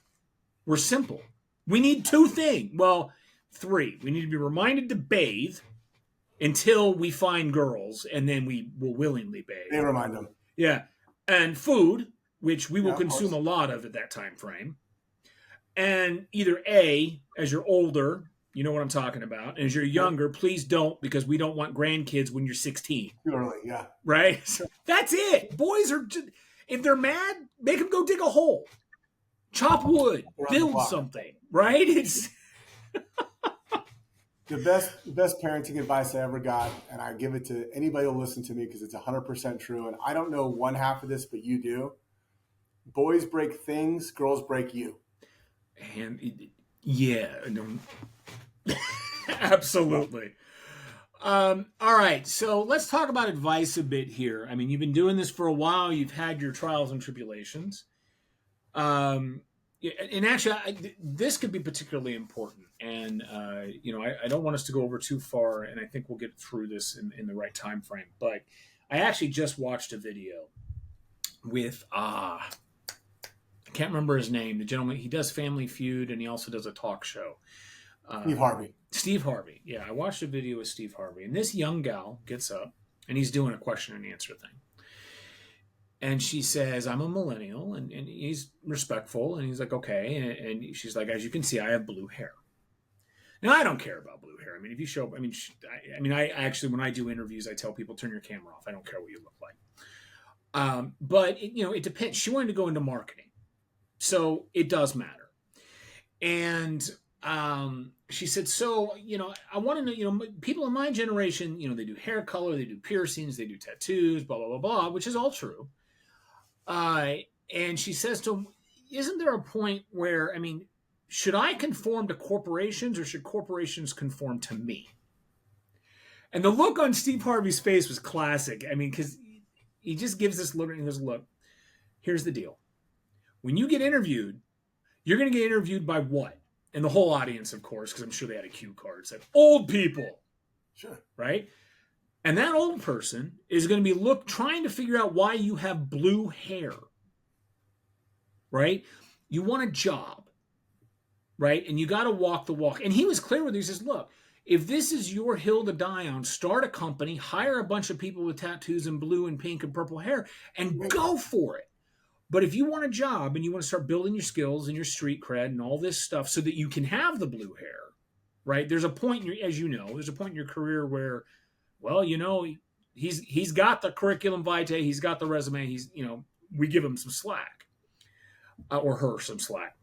We're simple. We need 2 things. Well, 3. We need to be reminded to bathe until we find girls, and then we will willingly bathe. They remind them. Yeah. And food, which we will consume a lot of at that time frame. And either A, as you're older, you know what I'm talking about. And as you're younger, please don't, because we don't want grandkids when you're 16. Too early, yeah. Right? That's it. Boys are just, if they're mad, make them go dig a hole. chop wood, around the build block. something, right? It's The best parenting advice I ever got, and I give it to anybody who'll listen to me because it's 100% true. And I don't know one half of this, but you do. Boys break things, girls break you. and yeah, absolutely. All right, so let's talk about advice a bit here. I mean, you've been doing this for a while. You've had your trials and tribulations. And actually, this could be particularly important. And I don't want us to go over too far, and I think we'll get through this in the right time frame. But I actually just watched a video with I can't remember his name. The gentleman, he does Family Feud, and he also does a talk show. Steve Harvey. Steve Harvey. Yeah, I watched a video with Steve Harvey, and this young gal gets up, and he's doing a question and answer thing. And she says, I'm a millennial, and he's respectful, and he's like, okay. And she's like, as you can see, I have blue hair. Now, I don't care about blue hair. I mean, if you show up, I actually, when I do interviews, I tell people, turn your camera off. I don't care what you look like. But, it depends. She wanted to go into marketing. So it does matter. And she said, so, I want to know, people in my generation, they do hair color, they do piercings, they do tattoos, blah, blah, blah, blah, which is all true. And she says to him, isn't there a point where, should I conform to corporations or should corporations conform to me? And the look on Steve Harvey's face was classic. Because he just gives this look and he goes, look, here's the deal. When you get interviewed, you're going to get interviewed by what? And the whole audience, of course, because I'm sure they had a cue card, said, old people. Sure. Right? And that old person is going to be trying to figure out why you have blue hair. Right? You want a job. Right? And you got to walk the walk. And he was clear with you. He says, look, if this is your hill to die on, start a company, hire a bunch of people with tattoos and blue and pink and purple hair, and go for it. But if you want a job and you want to start building your skills and your street cred and all this stuff so that you can have the blue hair, right? There's a point, there's a point in your career where, well, he's got the curriculum vitae, he's got the resume, we give him some slack, or her some slack.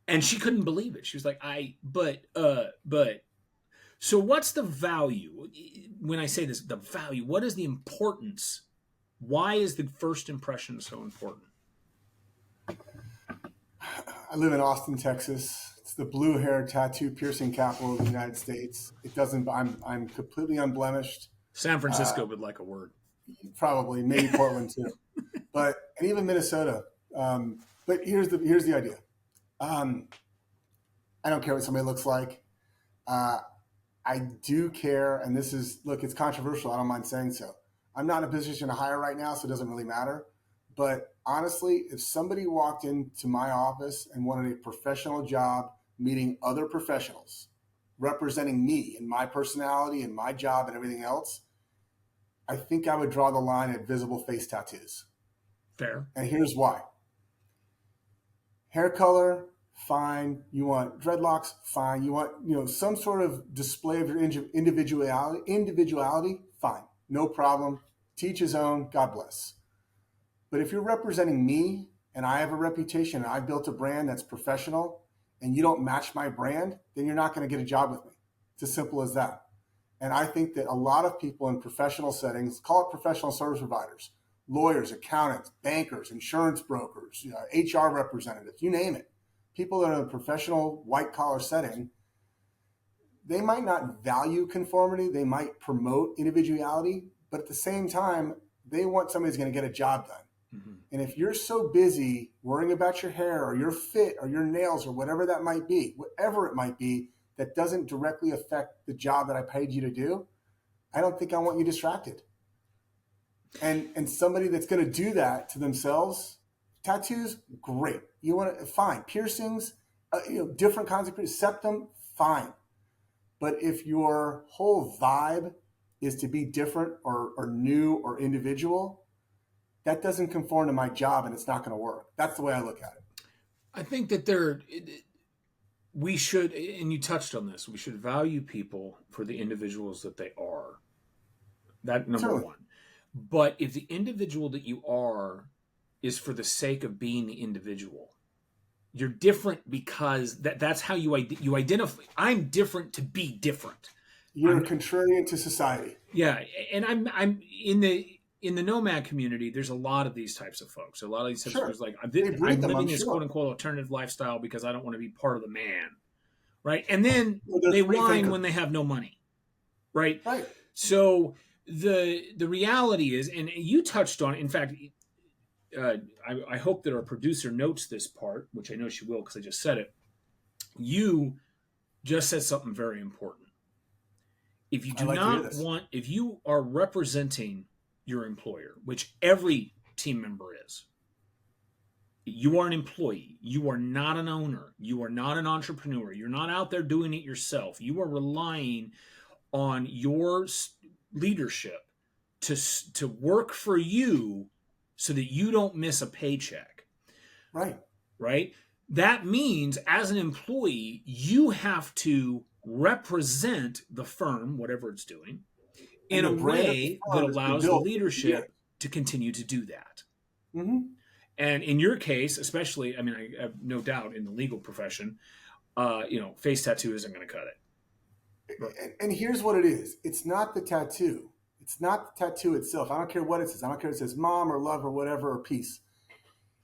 And she couldn't believe it. She was like, but, so what's the value? When I say this, the value, what is the importance? Why is the first impression so important? I live in Austin, Texas. It's the blue hair tattoo piercing capital of the United States. I'm completely unblemished. San Francisco would like a word. Probably, maybe Portland too. And even Minnesota. But here's the idea. I don't care what somebody looks like. I do care, and it's controversial. I don't mind saying so. I'm not in a position to hire right now, so it doesn't really matter. But honestly, if somebody walked into my office and wanted a professional job, meeting other professionals, representing me and my personality and my job and everything else, I think I would draw the line at visible face tattoos. Fair. And here's why. Hair color, fine. You want dreadlocks, fine. You want, some sort of display of your individuality, fine. No problem. Teach his own. God bless. But if you're representing me and I have a reputation and I built a brand that's professional and you don't match my brand, then you're not going to get a job with me. It's as simple as that. And I think that a lot of people in professional settings, call it professional service providers, lawyers, accountants, bankers, insurance brokers, HR representatives, you name it. People that are in a professional white-collar setting, they might not value conformity. They might promote individuality, but at the same time, they want somebody who's going to get a job done. Mm-hmm. And if you're so busy worrying about your hair or your fit or your nails or whatever it might be, that doesn't directly affect the job that I paid you to do, I don't think I want you distracted. And somebody that's going to do that to themselves, tattoos, great. You want to, fine. Piercings, different kinds of piercings, septum, fine. But if your whole vibe is to be different or new or individual, that doesn't conform to my job and it's not going to work. That's the way I look at it. I think that we should, and you touched on this, we should value people for the individuals that they are. That number Certainly. One. But if the individual that you are is for the sake of being the individual, You're different because that's how you identify. I'm different to be different. You're a contrarian to society. Yeah, and I'm in the nomad community. There's a lot of these types of folks. A lot of these types of folks like I'm living this quote unquote alternative lifestyle because I don't want to be part of the man, right? And then they whine when they have no money, right? Right. So the reality is, and you touched on. In fact, I hope that our producer notes this part, which I know she will because I just said it. You just said something very important. If you do not want, if you are representing your employer, which every team member is, you are an employee. You are not an owner. You are not an entrepreneur. You're not out there doing it yourself. You are relying on your leadership to work for you so that you don't miss a paycheck. Right. Right? That means as an employee, you have to represent the firm, whatever it's doing, in a way that allows the leadership to continue to do that. Mm-hmm. And in your case, especially, I mean, I have no doubt in the legal profession, face tattoo isn't going to cut it. And here's what it is. It's not the tattoo. It's not the tattoo itself. I don't care what it says. I don't care if it says mom or love or whatever or peace.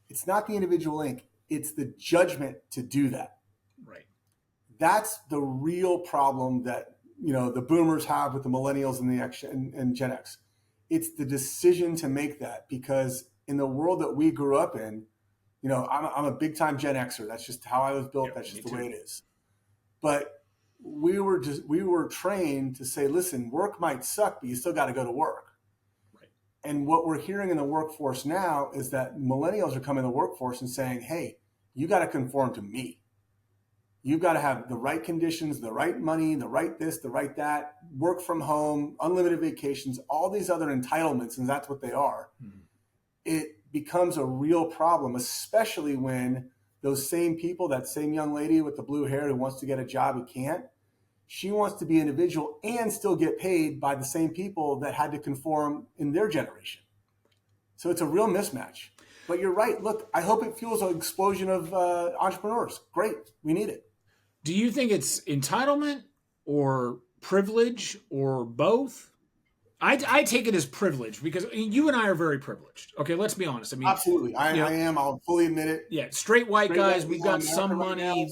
It's not the individual ink. It's the judgment to do that. Right. That's the real problem that, the boomers have with the millennials and the X and Gen X. It's the decision to make that, because in the world that we grew up in, I'm a big time Gen Xer. That's just how I was built. That's just the way it is. But we were trained to say, listen, work might suck, but you still got to go to work. Right. And what we're hearing in the workforce now is that millennials are coming to the workforce and saying, hey, you got to conform to me. You've got to have the right conditions, the right money, the right this, the right that, work from home, unlimited vacations, all these other entitlements, and that's what they are. Mm-hmm. It becomes a real problem, especially when those same people, that same young lady with the blue hair who wants to get a job who can't, she wants to be an individual and still get paid by the same people that had to conform in their generation. So it's a real mismatch. But you're right. Look, I hope it fuels an explosion of entrepreneurs. Great. We need it. Do you think it's entitlement or privilege or both? I take it as privilege because you and I are very privileged. Okay, let's be honest. I mean, absolutely, I am. I'll fully admit it. Yeah, straight white guys. We've got some money.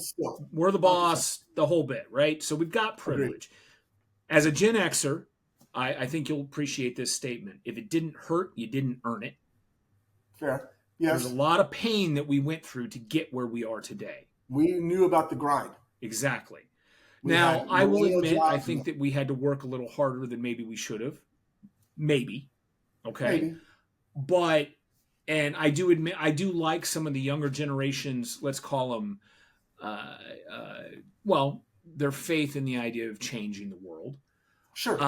We're the boss. 100%. The whole bit, right? So we've got privilege. Agreed. As a Gen Xer, I think you'll appreciate this statement. If it didn't hurt, you didn't earn it. Fair. Yes. There's a lot of pain that we went through to get where we are today. We knew about the grind. Exactly. Now, I will admit, I think that we had to work a little harder than maybe we should have. Maybe. Okay. Maybe. But, and I do admit, I do like some of the younger generations, let's call them, their faith in the idea of changing the world. Sure.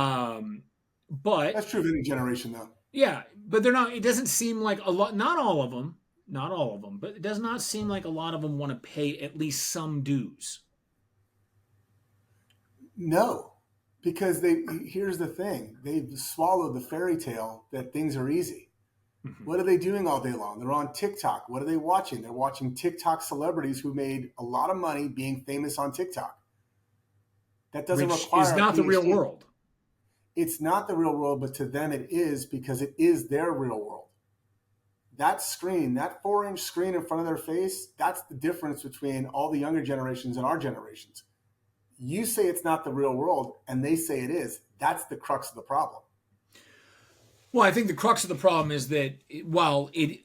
But that's true of any generation, though. Yeah, but they're not, it doesn't seem like a lot, not all of them, but it does not seem like a lot of them want to pay at least some dues. No, because here's the thing. They've swallowed the fairy tale that things are easy. Mm-hmm. What are they doing all day long? They're on TikTok. What are they watching? They're watching TikTok celebrities who made a lot of money being famous on TikTok. That doesn't require... It's not the real world. It's not the real world, but to them it is, because it is their real world. That screen, that 4-inch screen in front of their face, that's the difference between all the younger generations and our generations. You say it's not the real world, and they say it is. That's the crux of the problem. Well, I think the crux of the problem is that while it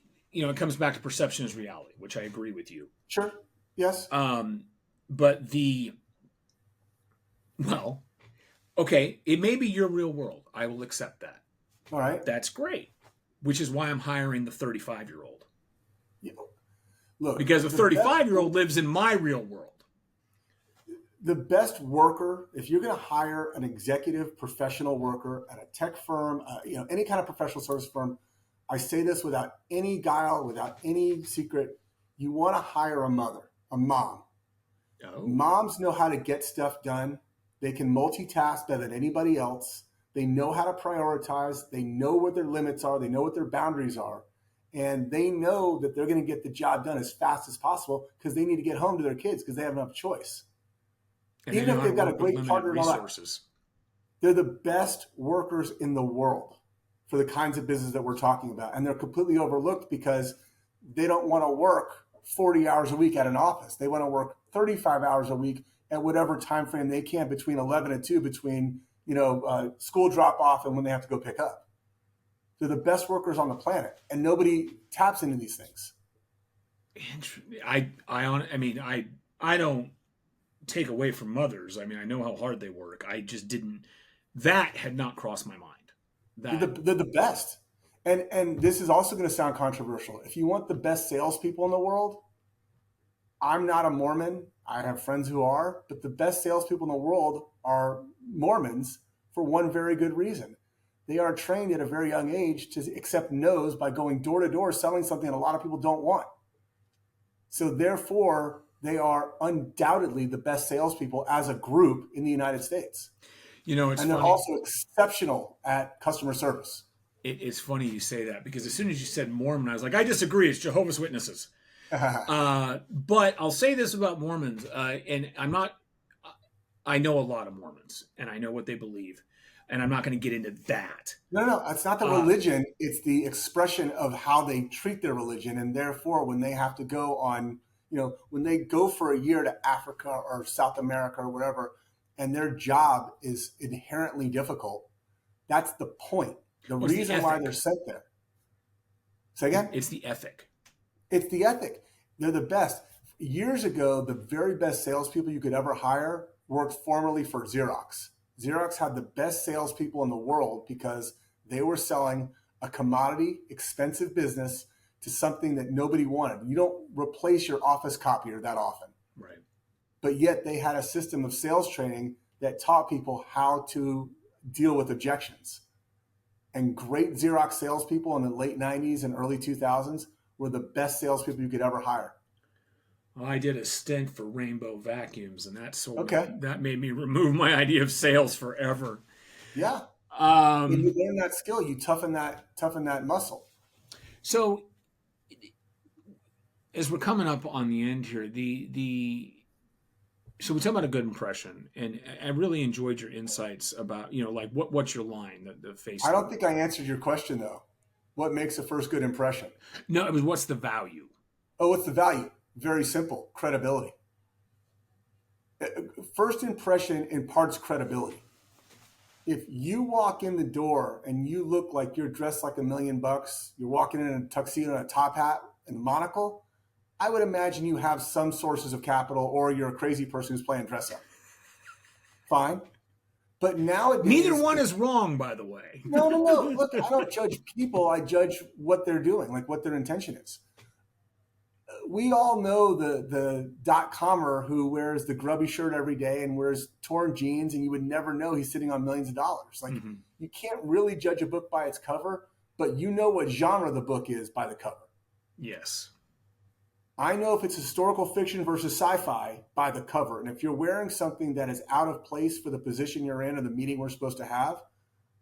comes back to perception is reality, which I agree with you. Sure. Yes. But okay, it may be your real world. I will accept that. All right. That's great, which is why I'm hiring the 35-year-old. Yeah. Look, because the 35-year-old lives in my real world. The best worker, if you're going to hire an executive professional worker at a tech firm, any kind of professional service firm, I say this without any guile, without any secret, you want to hire a mom. Oh. Moms know how to get stuff done. They can multitask better than anybody else. They know how to prioritize. They know what their limits are. They know what their boundaries are. and they know that they're going to get the job done as fast as possible because they need to get home to their kids because they have enough choice. And Even if they've got a great partner and all that, resources. they're the best workers in the world for the kinds of business that we're talking about. And they're completely overlooked because they don't want to work 40 hours a week at an office. They want to work 35 hours a week at whatever time frame they can between 11 and 2, between school drop off and when they have to go pick up. They're the best workers on the planet, and nobody taps into these things. I don't take away from mothers. I mean, I know how hard they work. I just didn't. That had not crossed my mind. They're the best. And this is also going to sound controversial. If you want the best salespeople in the world, I'm not a Mormon. I have friends who are, but the best salespeople in the world are Mormons for one very good reason. They are trained at a very young age to accept no's by going door to door, selling something that a lot of people don't want. So therefore, they are undoubtedly the best salespeople as a group in the United States. It's and they're funny. Also exceptional at customer service. It's funny you say that, because as soon as you said Mormon, I was like, I disagree. It's Jehovah's Witnesses. But I'll say this about Mormons, and I know a lot of Mormons, and I know what they believe, and I'm not going to get into that. No, it's not the religion. It's the expression of how they treat their religion. And therefore, when they have to go on, when they go for a year to Africa or South America or wherever, and their job is inherently difficult, that's the point. The reason why they're sent there. Say again? It's the ethic. It's the ethic. They're the best. Years ago, the very best salespeople you could ever hire worked formerly for Xerox. Xerox had the best salespeople in the world because they were selling a commodity, expensive business to something that nobody wanted. You don't replace your office copier that often. Right. But yet they had a system of sales training that taught people how to deal with objections. And great Xerox salespeople in the late 90s and early 2000s were the best salespeople you could ever hire. Well, I did a stint for Rainbow Vacuums, and that made me remove my idea of sales forever. Yeah. When you learn that skill, you toughen that muscle. So, as we're coming up on the end here, so we talk about a good impression, and I really enjoyed your insights about, like what's your line, the face. I don't think I answered your question though. What makes a first good impression? No, it was what's the value? Oh, what's the value? Very simple. Credibility. First impression imparts credibility. If you walk in the door and you look like you're dressed like $1 million, you're walking in a tuxedo and a top hat and a monocle, I would imagine you have some sources of capital, or you're a crazy person who's playing dress up. Fine. But nowadays... Neither one is wrong, by the way. No. Look, I don't judge people. I judge what they're doing, like what their intention is. We all know the .comer who wears the grubby shirt every day and wears torn jeans, and you would never know he's sitting on millions of dollars. Like, You can't really judge a book by its cover, but you know what genre the book is by the cover. Yes. I know if it's historical fiction versus sci-fi by the cover. And if you're wearing something that is out of place for the position you're in or the meeting we're supposed to have,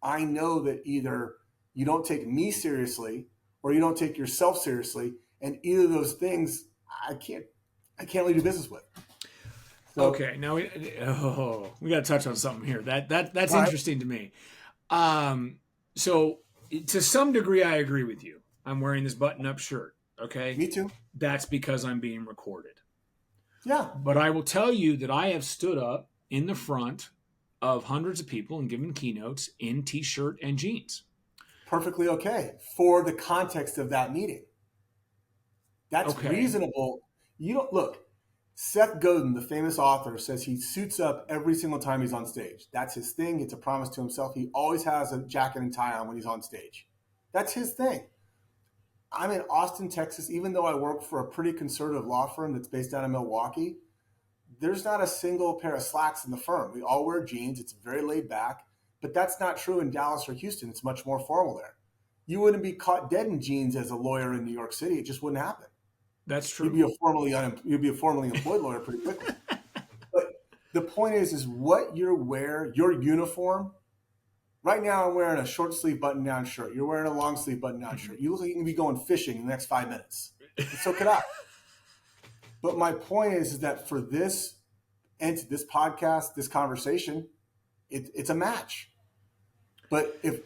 I know that either you don't take me seriously or you don't take yourself seriously. And either of those things, I can't really do business with. So, okay, now we got to touch on something here. That's interesting to me. So to some degree, I agree with you. I'm wearing this button-up shirt. Okay, me too. That's because I'm being recorded. Yeah, but I will tell you that I have stood up in the front of hundreds of people and given keynotes in t-shirt and jeans. Perfectly okay for the context of that meeting. That's okay. Reasonable. You don't look. Seth Godin, the famous author, says he suits up every single time he's on stage. That's his thing. It's a promise to himself. He always has a jacket and tie on when he's on stage. That's his thing. I'm in Austin, Texas. Even though I work for a pretty conservative law firm that's based down in Milwaukee, there's not a single pair of slacks in the firm. We all wear jeans. It's very laid back. But that's not true in Dallas or Houston. It's much more formal there. You wouldn't be caught dead in jeans as a lawyer in New York City. It just wouldn't happen. That's true. You'd be a formally employed lawyer pretty quickly. But the point is what you wear, your uniform, Right now, I'm wearing a short sleeve button down shirt. You're wearing a long sleeve button down shirt. You look like you can be going fishing in the next 5 minutes. And so could I. But my point is that for this podcast, this conversation, it's a match. But if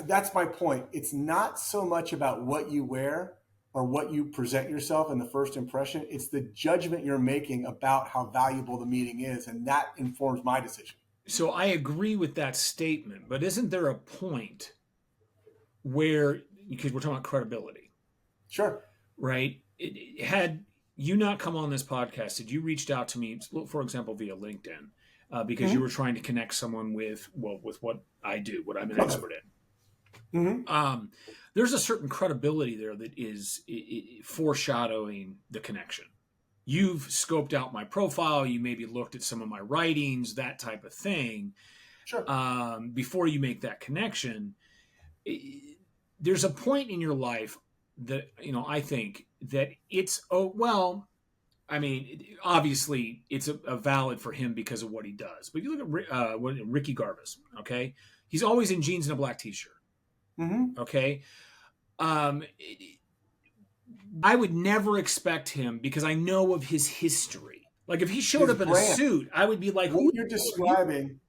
that's my point, it's not so much about what you wear or what you present yourself in the first impression. It's the judgment you're making about how valuable the meeting is, and that informs my decision. So I agree with that statement, but isn't there a point where, because we're talking about credibility, Sure. right? Had you not come on this podcast, had you reached out to me, for example, via LinkedIn, because you were trying to connect someone with what I do, what I'm an expert in. There's a certain credibility there that is foreshadowing the connection. You've scoped out my profile. You maybe looked at some of my writings, that type of thing. Sure. Before you make that connection, there's a point in your life that, I think that it's, obviously it's a valid for him because of what he does. But you look at Ricky Garvis, okay? He's always in jeans and a black t-shirt. Okay. I would never expect him because I know of his history. Like if he showed up in a suit, I would be like, what you're describing,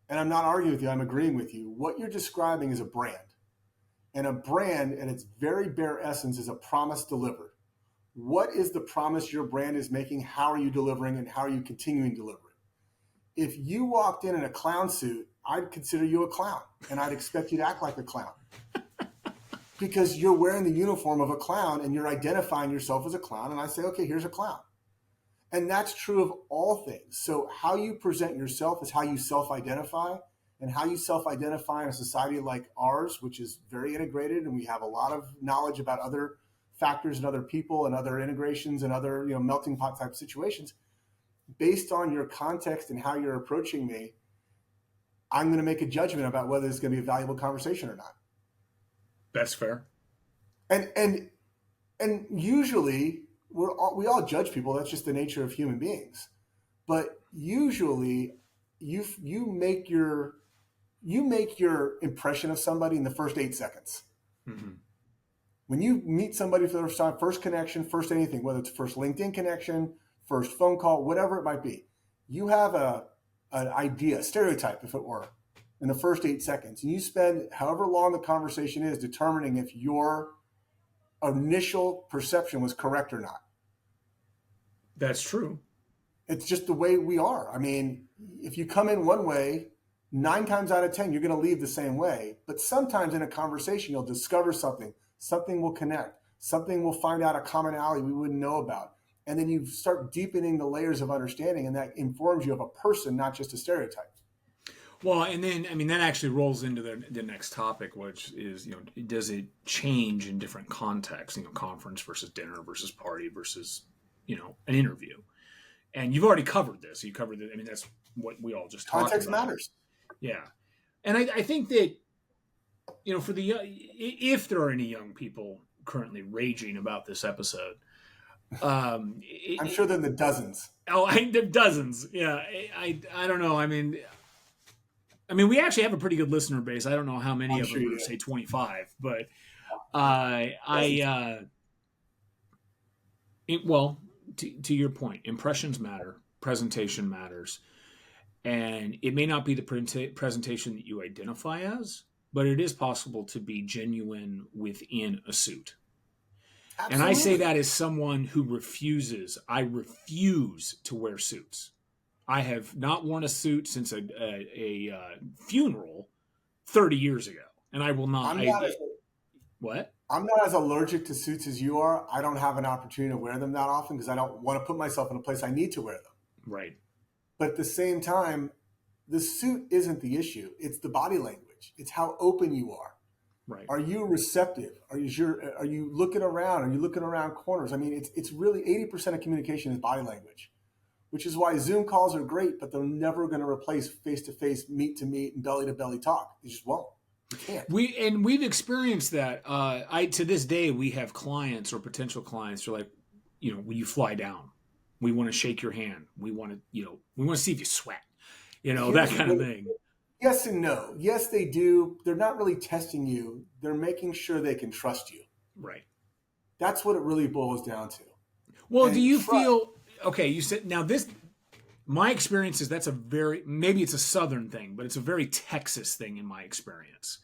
and I'm not arguing with you, I'm agreeing with you. What you're describing is a brand. And a brand, at its very bare essence, is a promise delivered. What is the promise your brand is making? How are you delivering, and how are you continuing delivering? If you walked in a clown suit, I'd consider you a clown, and I'd expect you to act like a clown. Because you're wearing the uniform of a clown and you're identifying yourself as a clown. And I say, okay, here's a clown. And that's true of all things. So how you present yourself is how you self-identify, and how you self-identify in a society like ours, which is very integrated. And we have a lot of knowledge about other factors and other people and other integrations and other, melting pot type situations. Based on your context and how you're approaching me, I'm going to make a judgment about whether it's going to be a valuable conversation or not. That's fair. And usually we all judge people. That's just the nature of human beings. But usually you make your impression of somebody in the first 8 seconds. When you meet somebody for the first time, first connection, first anything, whether it's first LinkedIn connection, first phone call, whatever it might be, you have an idea, stereotype, if it were, in the first 8 seconds. And you spend however long the conversation is determining if your initial perception was correct or not. That's true. It's just the way we are. I mean, if you come in one way, 9 times out of 10, you're going to leave the same way. But sometimes in a conversation, you'll discover something. Something will connect. Something will find out a commonality we wouldn't know about. And then you start deepening the layers of understanding, and that informs you of a person, not just a stereotype. Well, and then, that actually rolls into the next topic, which is, does it change in different contexts, conference versus dinner versus party versus, an interview? And you've already covered this. You covered it. That's what we all just talked about. Context matters. Yeah. And I think that, for if there are any young people currently raging about this episode, I'm sure they're in the dozens. Oh, dozens. Yeah. I don't know. We actually have a pretty good listener base. I don't know how many of them would say 25, but to your point, impressions matter, presentation matters, and it may not be the presentation that you identify as, but it is possible to be genuine within a suit. Absolutely. And I say that as someone who I refuse to wear suits. I have not worn a suit since a funeral 30 years ago, and I will not. What? I'm not as allergic to suits as you are. I don't have an opportunity to wear them that often because I don't want to put myself in a place I need to wear them. Right. But at the same time, the suit isn't the issue. It's the body language. It's how open you are. Right. Are you receptive? Are you looking around? Are you looking around corners? It's really 80% of communication is body language. Which is why Zoom calls are great, but they're never going to replace face-to-face, meet-to-meet, and belly-to-belly talk. They just won't. You can't. We've experienced that. To this day, we have clients or potential clients who are like, will you fly down? We want to shake your hand. We want to see if you sweat. That kind of thing. Yes and no. Yes, they do. They're not really testing you. They're making sure they can trust you. Right. That's what it really boils down to. Well, do And you trust. feel okay? You said now this. My experience is that's a very maybe it's a Southern thing, but it's a very Texas thing in my experience.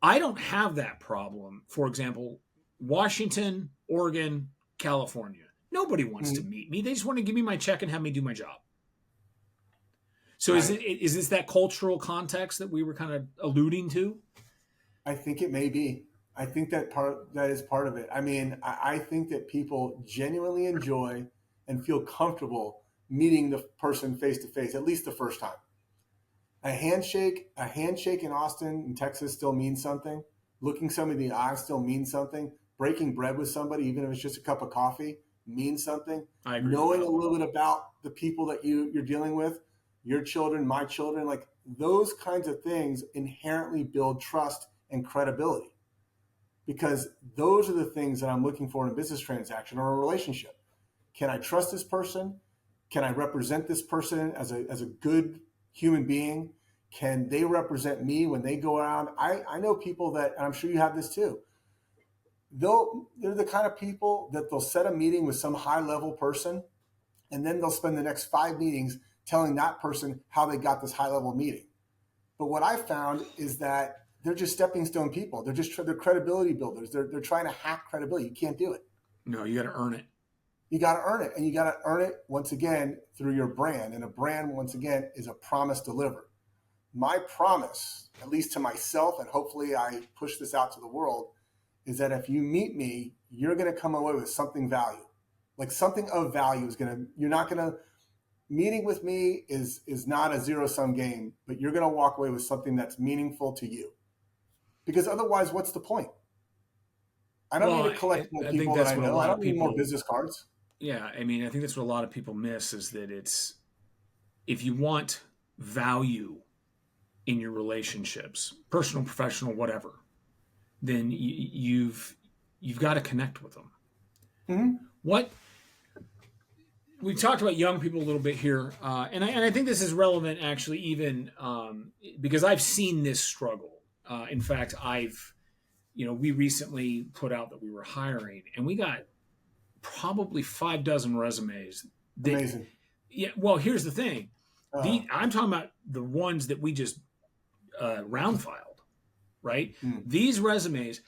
I don't have that problem. For example, Washington, Oregon, California. Nobody wants to Mhm. meet me. They just want to give me my check and have me do my job. So Right. is this that cultural context that we were kind of alluding to? I think it may be. I think that is part of it. I mean, I think that people genuinely enjoy and feel comfortable meeting the person face to face, at least the first time. A handshake in Austin in Texas still means something. Looking somebody in the eye still means something. Breaking bread with somebody, even if it's just a cup of coffee, means something. I agree with Knowing that. a little bit about the people that you're dealing with, your children, my children, like those kinds of things inherently build trust and credibility. Because those are the things that I'm looking for in a business transaction or a relationship. Can I trust this person? Can I represent this person as a good human being? Can they represent me when they go around? I know people that, and I'm sure you have this too. They're the kind of people that they'll set a meeting with some high level person, and then they'll spend the next 5 meetings telling that person how they got this high level meeting. But what I found is that they're just stepping stone people. They're credibility builders. They're trying to hack credibility. You can't do it. No, you got to earn it. You got to earn it, and you got to earn it once again through your brand. And a brand, once again, is a promise delivered. My promise, at least to myself, and hopefully I push this out to the world, is that if you meet me, you're going to come away with something value, like something of value is going to. You're not going to. Meeting with me is not a zero sum game, but you're going to walk away with something that's meaningful to you. Because otherwise, what's the point? I don't need Well, to collect more I think people that that's I what a know. I lot of don't need more people. business cards. Yeah, I mean, I think that's what a lot of people miss is that it's if you want value in your relationships, personal, professional, whatever, then you've got to connect with them. Mm-hmm. What we talked about young people a little bit here, and I think this is relevant actually, even because I've seen this struggle. In fact, we recently put out that we were hiring, and we got probably 5 dozen resumes. That, Amazing. yeah. Well, here's the thing. Uh, I'm talking about the ones that we just round filed, right? mm, These resumes,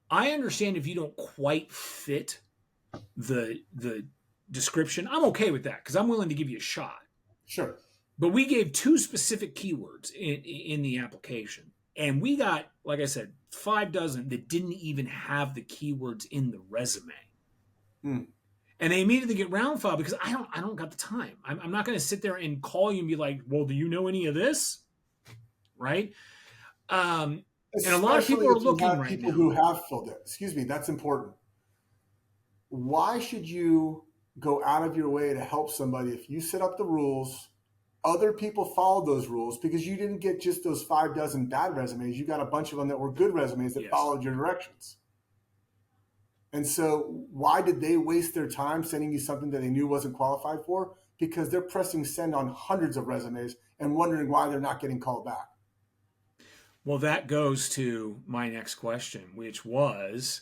I understand if you don't quite fit the description, I'm okay with that because I'm willing to give you a shot. sure. But we gave 2 specific keywords in the application, and we got, like I said, 5 dozen that didn't even have the keywords in the resume. Mm. And they immediately get round file because I don't got the time. I'm not going to sit there and call you and be like, well, do you know any of this? Right? And a lot of Especially people are if you looking have right people now. who have filled it. Excuse me, that's important. Why should you go out of your way to help somebody if you set up the rules? Other people followed those rules because you didn't get just those 5 dozen bad resumes. You got a bunch of them that were good resumes that Yes. followed your directions. And so, why did they waste their time sending you something that they knew wasn't qualified for? Because they're pressing send on hundreds of resumes and wondering why they're not getting called back. Well, that goes to my next question, which was,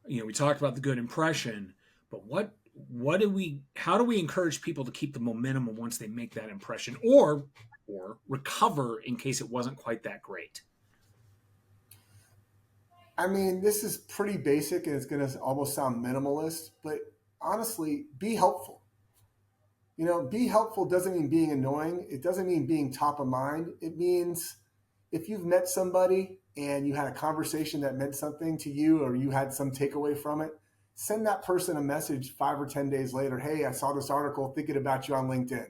we talked about the good impression, but how do we encourage people to keep the momentum once they make that impression or recover in case it wasn't quite that great? I mean, this is pretty basic and it's going to almost sound minimalist, but honestly, be helpful. Be helpful doesn't mean being annoying. It doesn't mean being top of mind. It means if you've met somebody and you had a conversation that meant something to you or you had some takeaway from it, send that person a message 5 or 10 days later. Hey, I saw this article thinking about you on LinkedIn.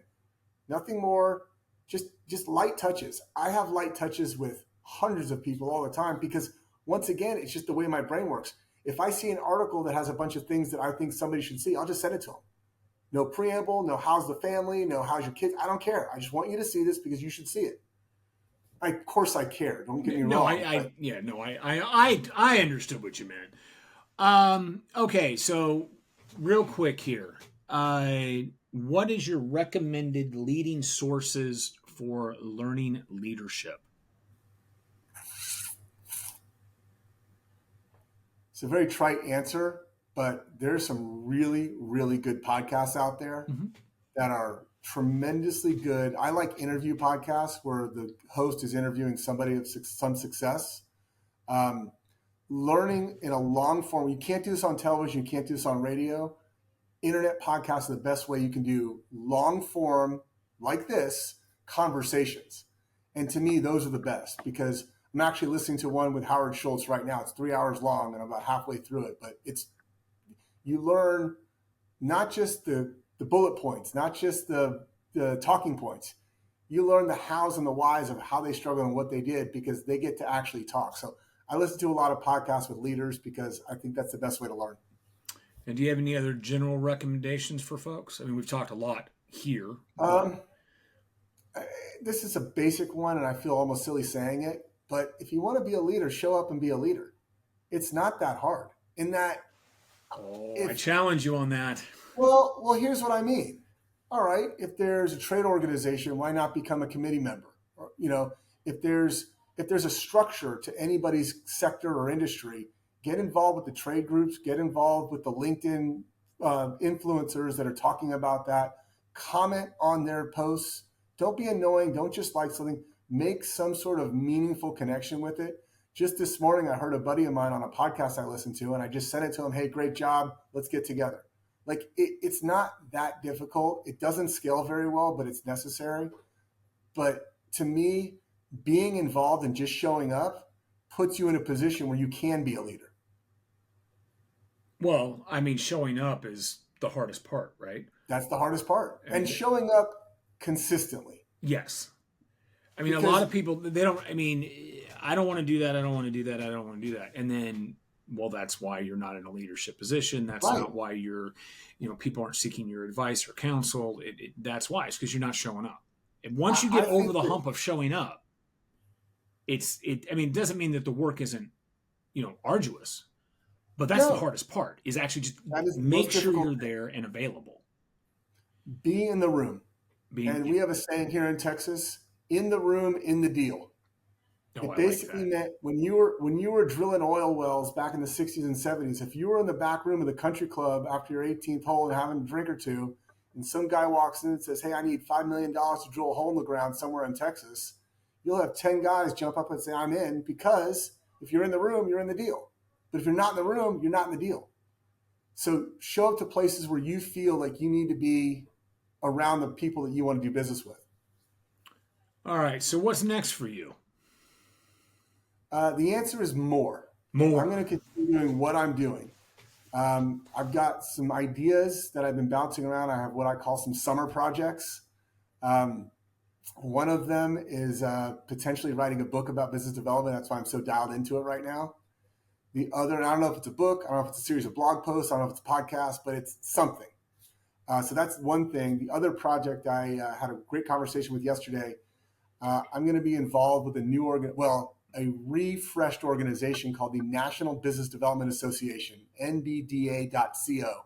Nothing more, just light touches. I have light touches with hundreds of people all the time because once again, it's just the way my brain works. If I see an article that has a bunch of things that I think somebody should see, I'll just send it to them. No preamble, no how's the family, no how's your kids. I don't care. I just want you to see this because you should see it. Of course I care. Don't get me No, wrong. I understood what you meant. Okay, so real quick here. What is your recommended leading sources for learning leadership? It's a very trite answer, but there's some really, really good podcasts out there that are tremendously good. I like interview podcasts where the host is interviewing somebody of some success. Learning in a long form, you can't do this on television, you can't do this on radio. Internet podcasts are the best way you can do long form, like this, conversations. And to me, those are the best because I'm actually listening to one with Howard Schultz right now. It's 3 hours long and I'm about halfway through it, but you learn not just the bullet points, not just the talking points. You learn the hows and the whys of how they struggle and what they did because they get to actually talk. So I listen to a lot of podcasts with leaders because I think that's the best way to learn. And do you have any other general recommendations for folks? I mean, we've talked a lot here. This is a basic one, and I feel almost silly saying it. But if you want to be a leader, show up and be a leader. It's not that hard. I challenge you on that. Well, here's what I mean. All right, if there's a trade organization, why not become a committee member? Or, if there's a structure to anybody's sector or industry, get involved with the trade groups, get involved with the LinkedIn influencers that are talking about that. Comment on their posts. Don't be annoying. Don't just like something. Make some sort of meaningful connection with it. Just this morning, I heard a buddy of mine on a podcast I listened to, and I just sent it to him. Hey, great job. Let's get together. Like, it's not that difficult. It doesn't scale very well, but it's necessary. But to me, being involved and just showing up puts you in a position where you can be a leader. Well, I mean, showing up is the hardest part, right? That's the hardest part. And showing up consistently. Yes. I mean, a lot of people, they don't, I mean, I don't want to do that. I don't want to do that. I don't want to do that. And then, well, that's why you're not in a leadership position. That's right. Not why people aren't seeking your advice or counsel. That's why. It's because you're not showing up. And once you get over the hump of showing up, it doesn't mean that the work isn't, arduous, but that's the hardest part is actually just make sure you're there and available. Be in the room. We have a saying here in Texas, in the room, in the deal. It basically meant when you were drilling oil wells back in the 60s and 70s, if you were in the back room of the country club after your 18th hole and having a drink or two, and some guy walks in and says, hey, I need $5 million to drill a hole in the ground somewhere in Texas, you'll have 10 guys jump up and say, I'm in, because if you're in the room, you're in the deal. But if you're not in the room, you're not in the deal. So show up to places where you feel like you need to be around the people that you want to do business with. All right. So what's next for you? The answer is more. I'm going to continue doing what I'm doing. I've got some ideas that I've been bouncing around. I have what I call some summer projects. One of them is potentially writing a book about business development. That's why I'm so dialed into it right now. The other, and I don't know if it's a book, I don't know if it's a series of blog posts, I don't know if it's a podcast, but it's something. So that's one thing. The other project I had a great conversation with yesterday. I'm going to be involved with a refreshed organization called the National Business Development Association, nbda.co.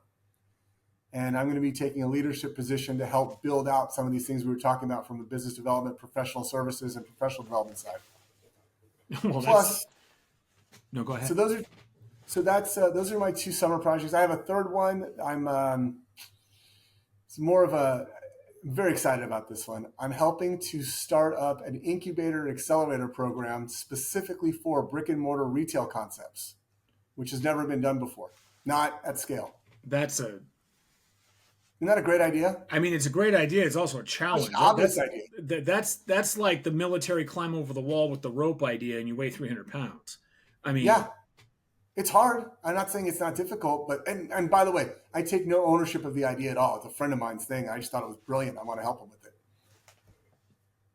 And I'm going to be taking a leadership position to help build out some of these things we were talking about from the business development, professional services, and professional development side. No, go ahead. So those are my two summer projects. I have a third one. I'm very excited about this one. I'm helping to start up an incubator accelerator program specifically for brick and mortar retail concepts, which has never been done before, not at scale. Isn't that a great idea? I mean, it's a great idea. It's also a challenge. It's an obvious idea. That's like the military climb over the wall with the rope idea and you weigh 300 pounds. I mean, yeah, it's hard. I'm not saying it's not difficult, but, and by the way, I take no ownership of the idea at all. It's a friend of mine's thing. I just thought it was brilliant. I want to help him with it.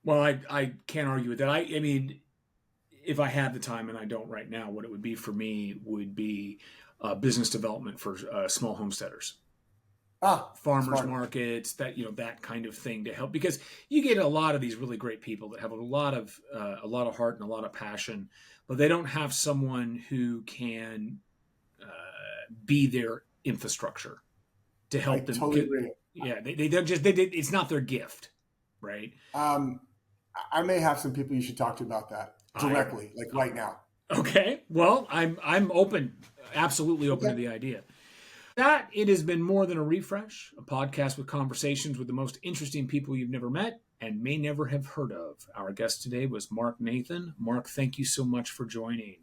Well, I can't argue with that. I mean, if I had the time, and I don't right now, what it would be for me would be business development for small homesteaders. Farmers markets, that kind of thing to help, because you get a lot of these really great people that have a lot of heart and a lot of passion, but they don't have someone who can be their infrastructure to help them. Totally agree. Yeah, they it's not their gift, right? I may have some people you should talk to about that directly, like right now. Okay. Well, I'm open, absolutely open to the idea. That it has been more than a refresh, a podcast with conversations with the most interesting people you've never met and may never have heard of. Our guest today was Marc Nathan. Marc, thank you so much for joining.